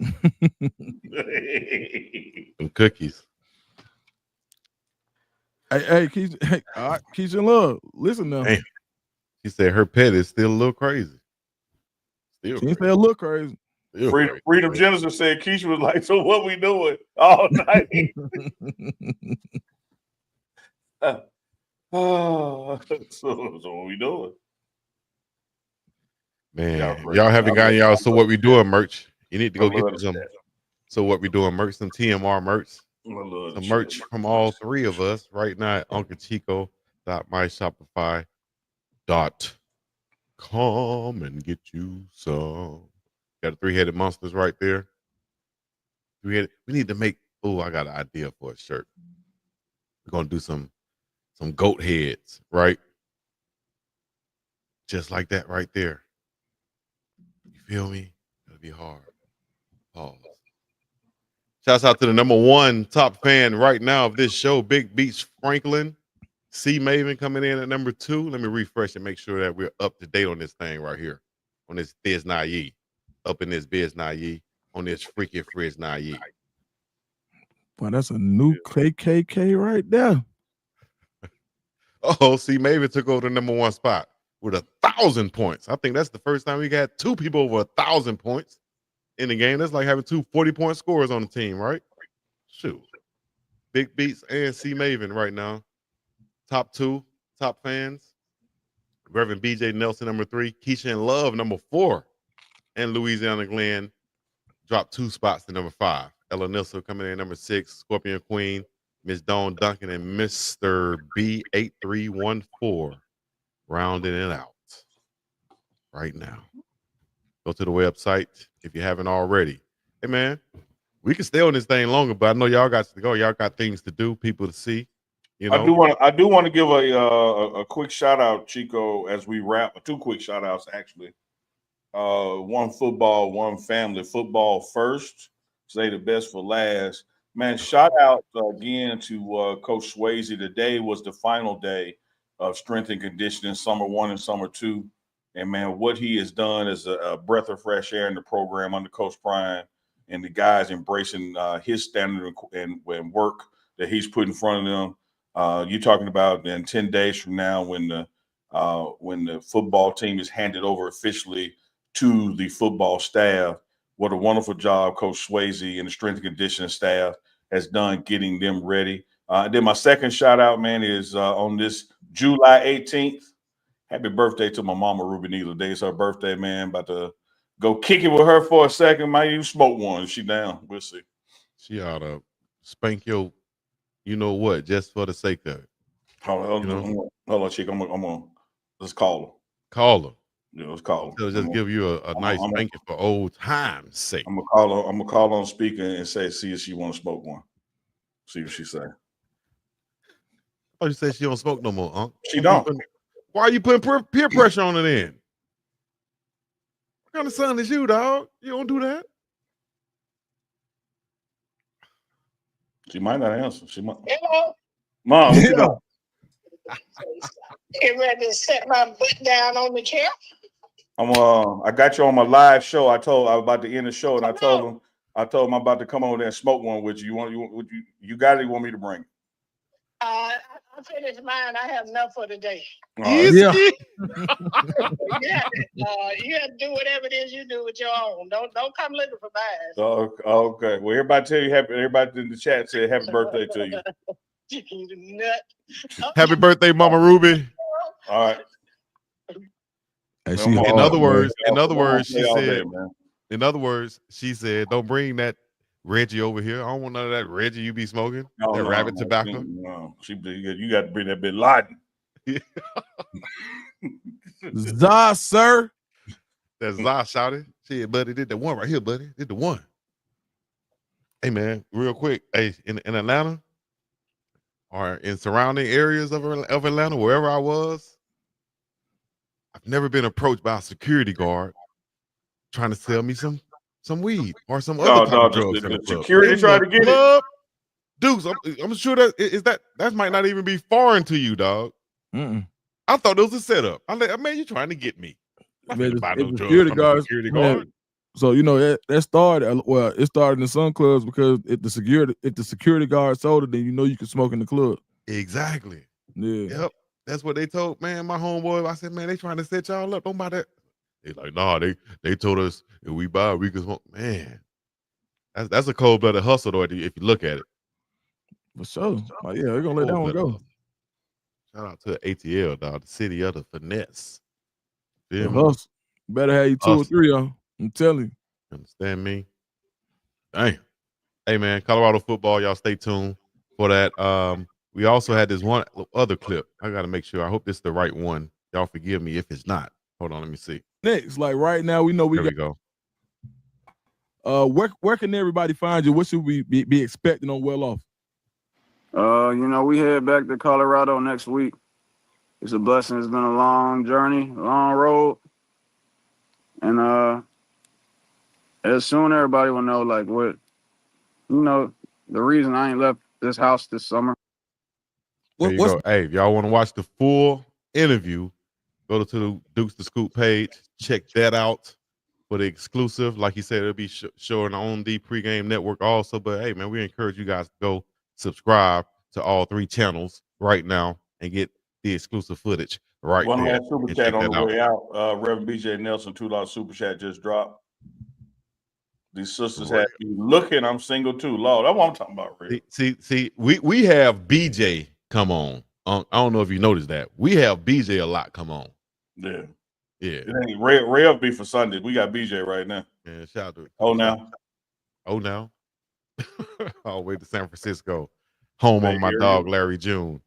Some cookies. Hey, Kesha Love, listen now. Damn. She said her pet is still a little crazy. She didn't say a little crazy. Freedom Genesis said Kesha was like, so what we doing all night? So what we doing? Man, y'all haven't gotten y'all So What We Doing merch. You need to go get some So What We Doing merch, some TMR merch. Some merch from all three of us right now at unclecico.myshopify.com and get you some. Got a 3-headed monsters right there. We need to make, I got an idea for a shirt. We're gonna do some goat heads, right? Just like that right there. You feel me? It'll be hard. Pause. Shouts out to the number one top fan right now of this show, Big Beats Franklin. C Maven coming in at number 2. Let me refresh and make sure that we're up to date on this thing right here. On this Biz Naye. Up in this Biz Naye. On this freaky Frizz Naye. Boy, that's a new KKK right there. Oh, C Maven took over the number 1 spot with 1,000 points. I think that's the first time we got 2 people over 1,000 points in the game. That's like having 2 40-point scorers on the team, right? Shoot. Big Beats and C Maven right now. Top 2, top fans. Reverend BJ Nelson, number 3. Kesha Love, number 4. And Louisiana Glenn dropped 2 spots to number 5. Ella Nilsson coming in number 6. Scorpion Queen, Miss Dawn Duncan, and Mr. B8314 rounding it out right now. Go to the website if you haven't already. Hey, man, we can stay on this thing longer, but I know y'all got to go. Y'all got things to do, people to see. You know, I do want to give a quick shout out, Chico, as we wrap. 2 quick shout outs, actually. One football, one family. Football first. Say the best for last. Man, shout out again to Coach Swayze. Today was the final day of strength and conditioning, summer 1 and summer 2. And man, what he has done is a breath of fresh air in the program under Coach Prime, and the guys embracing his standard and work that he's put in front of them. You're talking about in 10 days from now when the football team is handed over officially to the football staff. What a wonderful job Coach Swayze and the strength and conditioning staff has done getting them ready. Then my second shout out, man, is on this July 18th. Happy birthday to my mama, Ruby Neely. Today's her birthday, man. About to go kick it with her for a second. Might even smoke one. She down. We'll see. she ought to spank your, you know what, just for the sake of it. Hold on, Chico. I'm gonna let's call her. Call her. Yeah, let's call her. They'll just give you a nice spanking for old time's sake. I'm gonna call her. I'm gonna call on speaker and say, see if she want to smoke one. See what she say. Oh, you say she don't smoke no more, huh? She don't. Why are you putting peer pressure on it then? What kind of son is you, dog? You don't do that. She might not answer. She might. Hello. Mom, what you Yeah. doing? Get ready to set my butt down on the chair. I got you on my live show. I was about to end the show, and I told him I'm about to come over there and smoke one with you. You got it? You want me to bring it? I finished mine. I have enough for today. All right. Yeah. You have to do whatever it is you do with your own. Don't come looking for mine. Oh, okay. Well, everybody in the chat said happy birthday to you. You nut. Happy birthday, Mama Ruby. All right. Hey, In she In hard, other man. words, man. she said, don't bring that Reggie over here. I don't want none of that Reggie you be smoking. No, rabbit tobacco. No, you got to bring that bit Laden. Zah, sir. That Zah shouted. Shit, buddy, did the one right here, buddy. Did the one. Hey, man, real quick. Hey, in Atlanta or in surrounding areas of Atlanta, wherever I was, I've never been approached by a security guard trying to sell me some weed or some other type of drugs in the club. Security tried to get it. Dukes, I'm sure that might not even be foreign to you, dog. Mm-mm. I thought it was a setup. I'm like, man, you trying to get me. I'm Man, finna buy no it's drugs security from a guards, security man. guard. So that started. Well, it started in some clubs because if the security guard sold it, then you can smoke in the club. Exactly. Yeah. Yep. That's what they told, man, my homeboy. I said, man, they trying to set y'all up. Don't buy that. They like, nah, they told us if we buy it, we can smoke. Man, that's a cold-blooded hustle, though, if you look at it. For sure. Like, yeah, they're gonna let that one go. Hustle. Shout out to ATL, dog, the city of the finesse. The hustle. Better have you 2 or 3 of them. I'm telling you. Understand me? Dang. Hey, man, Colorado football, y'all stay tuned for that. We also had this one other clip. I got to make sure. I hope this is the right one. Y'all forgive me if it's not. Hold on, let me see. Next, like right now, we know There we go. Where can everybody find you? What should we be expecting on Well Off? We head back to Colorado next week. It's a blessing. It's been a long journey, a long road. And as soon everybody will know, like, the reason I ain't left this house this summer. There you go. Hey, if y'all want to watch the full interview, go to the Dukes the Scoop page. Check that out for the exclusive. Like he said, it'll be showing on the Pregame Network also. But, hey, man, we encourage you guys to go subscribe to all 3 channels right now and get the exclusive footage right One there. last super chat on the way out. Reverend BJ Nelson, $2 super chat just dropped. These sisters had me looking. I'm single too. Lord, that's what I'm talking about. Real. See, we have BJ come on. I don't know if you noticed that. We have BJ a lot come on. Yeah. It ain't Rev be for Sunday. We got BJ right now. Yeah, shout out to now. All the way to San Francisco. Home on my dog Larry June.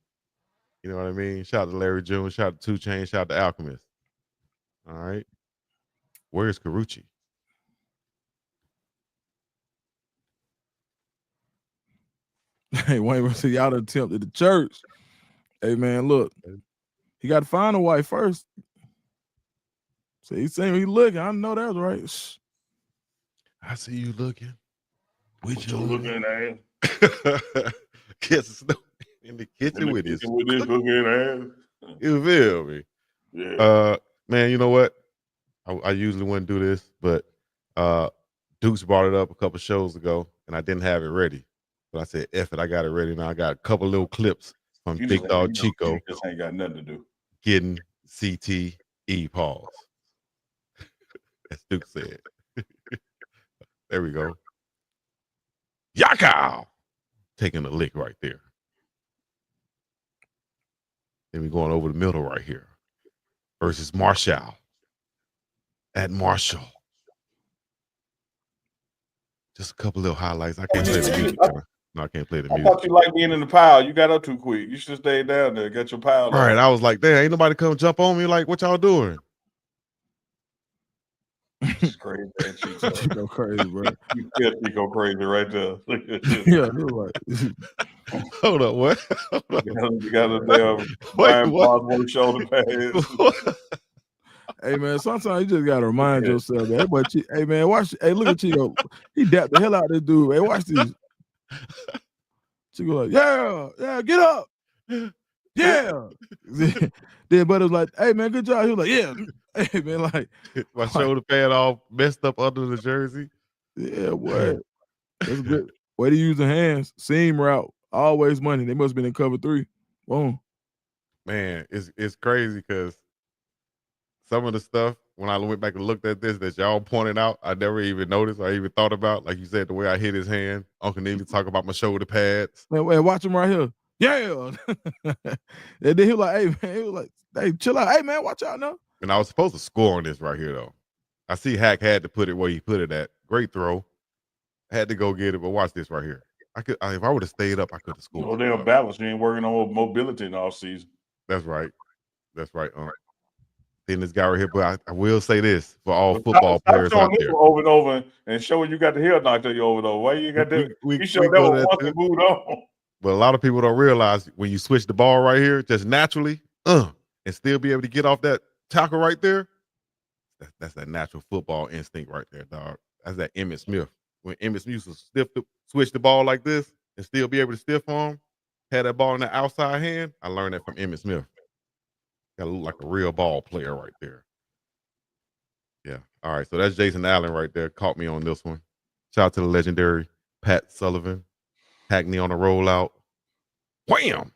You know what I mean? Shout out to Larry June. Shout out to 2 Chainz. Shout out to Alchemist. All right. Where's Carucci? Hey, Wayne, see y'all done tempted the church. Hey, man, look, he got to find a wife first. So he's saying he looking. I know that's right. Shh. I see you looking. What you looking at? Kiss Snow in the kitchen with his cooking ass. You feel me? Yeah. Man, you know what? I usually wouldn't do this, but Dukes brought it up a couple shows ago, and I didn't have it ready. But I said, F it, I got it ready now. I got a couple little clips from BiggDogg Chico. You just ain't got nothing to do. Getting CTE pause. As Duke said. There we go. Yaka! Taking a lick right there. Then we're going over the middle right here. Versus Marshall. At Marshall. Just a couple little highlights. I can't play the music. No, I can't play the music. I thought you liked being in the pile. You got up too quick. You should stay down there. Got your pile. All right, I was like, damn, ain't nobody come jump on me. Like, what y'all doing? It's crazy, man. Chico crazy, bro. You feel Chico crazy right there. Yeah, you're right. Hold up, what? You got a damn Brian Boswell shoulder pads. Hey man, sometimes you just gotta remind yourself that. But hey man, watch. Hey, look at Chico. He dapped the hell out of this dude. Hey, watch this. Chico like, yeah, get up, yeah. Then but it was like, hey man, good job. He was like, yeah. Hey man, like my shoulder pad all messed up under the jersey. Yeah, boy. That's a good way to use the hands. Seam route, always money. They must have been in cover 3. Boom. Man, it's crazy because some of the stuff when I went back and looked at this that y'all pointed out, I never even noticed or even thought about. Like you said, the way I hit his hand. Uncle Neely talk about my shoulder pads. Man, wait, watch him right here. Yeah. And then he was like, hey man, he was like, hey, chill out. Hey man, watch out now. And I was supposed to score on this right here though. I see Hack had to put it where he put it at. Great throw. I had to go get it, but watch this right here. If I would have stayed up, I could have scored. No damn balance. You ain't working on mobility in all season. That's right. Then this guy right here, but I will say this for all football players out there. Over and over and show you got the heel knocked at you over and over. Why you got that? You showed that once and moved on. But a lot of people don't realize when you switch the ball right here, just naturally, and still be able to get off that tackle right there. That's that natural football instinct right there, dog. That's that Emmitt Smith. When Emmitt Smith used to switch the ball like this and still be able to stiff arm, had that ball in the outside hand. I learned that from Emmitt Smith. Got to look like a real ball player right there. Yeah. All right. So that's Jason Allen right there. Caught me on this one. Shout out to the legendary Pat Sullivan. Hackney on the rollout. Wham!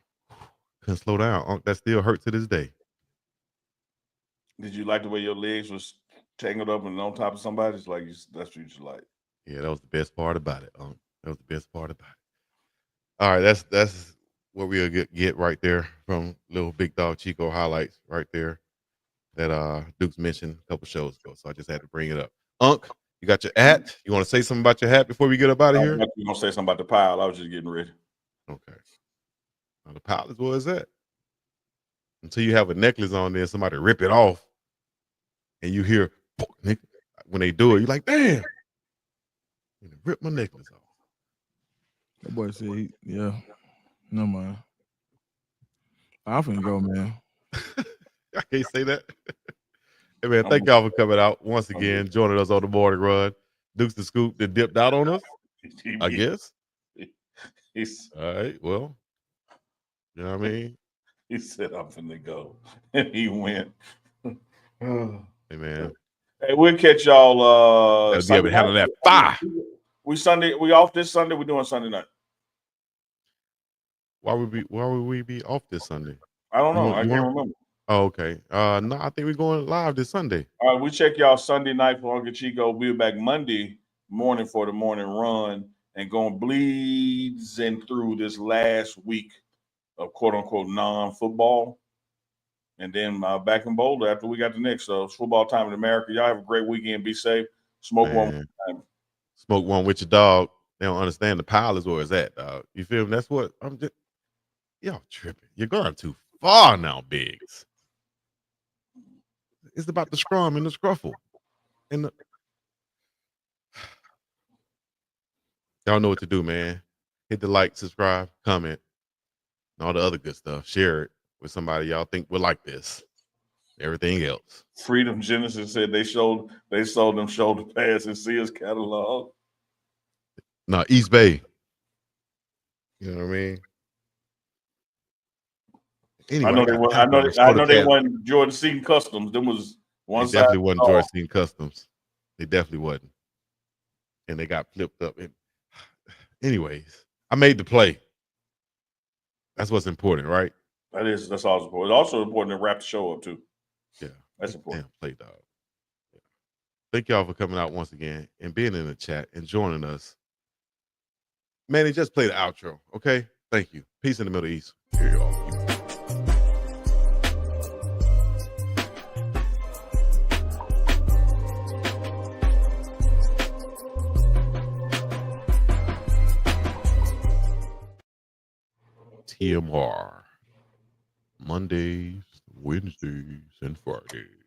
Couldn't slow down. That still hurts to this day. Did you like the way your legs was tangled up and on top of somebody? It's like that's what you just like. Yeah, that was the best part about it. That was the best part about it. All right, that's what we'll get right there from little BiggDogg Chico highlights right there that Dukes mentioned a couple shows ago. So I just had to bring it up. Unc, you got your hat? You want to say something about your hat before we get up out of here? You gonna say something about the pile? I was just getting ready. Okay. Now the pile is where it's at. Until you have a necklace on there, somebody rip it off, and you hear when they do it, you're like, damn, rip my necklace off. That boy said, yeah, no man. I'm finna go, man. I can't say that. Hey man, thank y'all for coming out once again, joining us on the morning run. Dukes the Scoop that dipped out on us, I guess. All right, well, you know what I mean? He said, I'm finna go. And he went. Hey, man. Hey, we'll catch y'all. Gotta be able to handle that fire. We off this Sunday. We're doing Sunday night. Why would we be off this Sunday? I don't know. I can't remember. Oh, okay. No, I think we're going live this Sunday. All right, we check y'all Sunday night for Uncle Chico. We'll be back Monday morning for the morning run and going bleeds and through this last week of quote unquote non-football. And then back in Boulder after we got the next. So it's football time in America. Y'all have a great weekend. Be safe. Smoke one time. Smoke one with your dog. They don't understand the pile is where it's at, dog. You feel me? That's what I'm just. Y'all tripping. You're going too far now, Biggs. It's about the scrum and the scruffle. And y'all know what to do, man. Hit the like, subscribe, comment, and all the other good stuff. Share it with somebody y'all think would like this. Everything else. Freedom Genesis said they sold them shoulder pads in Sears catalog. No, East Bay. You know what I mean? Anyway, I know they wasn't Jordan Seaton Customs. Them was one They definitely side. wasn't Jordan Seaton Customs. They definitely wasn't. And they got flipped up. Anyways, I made the play. That's what's important, right? That's also important. It's also important to wrap the show up too. Yeah. That's important. Damn, play dog. Yeah. Thank y'all for coming out once again and being in the chat and joining us. Manny, just play the outro, okay? Thank you. Peace in the Middle East. Here you all. TMR. Mondays, Wednesdays, and Fridays.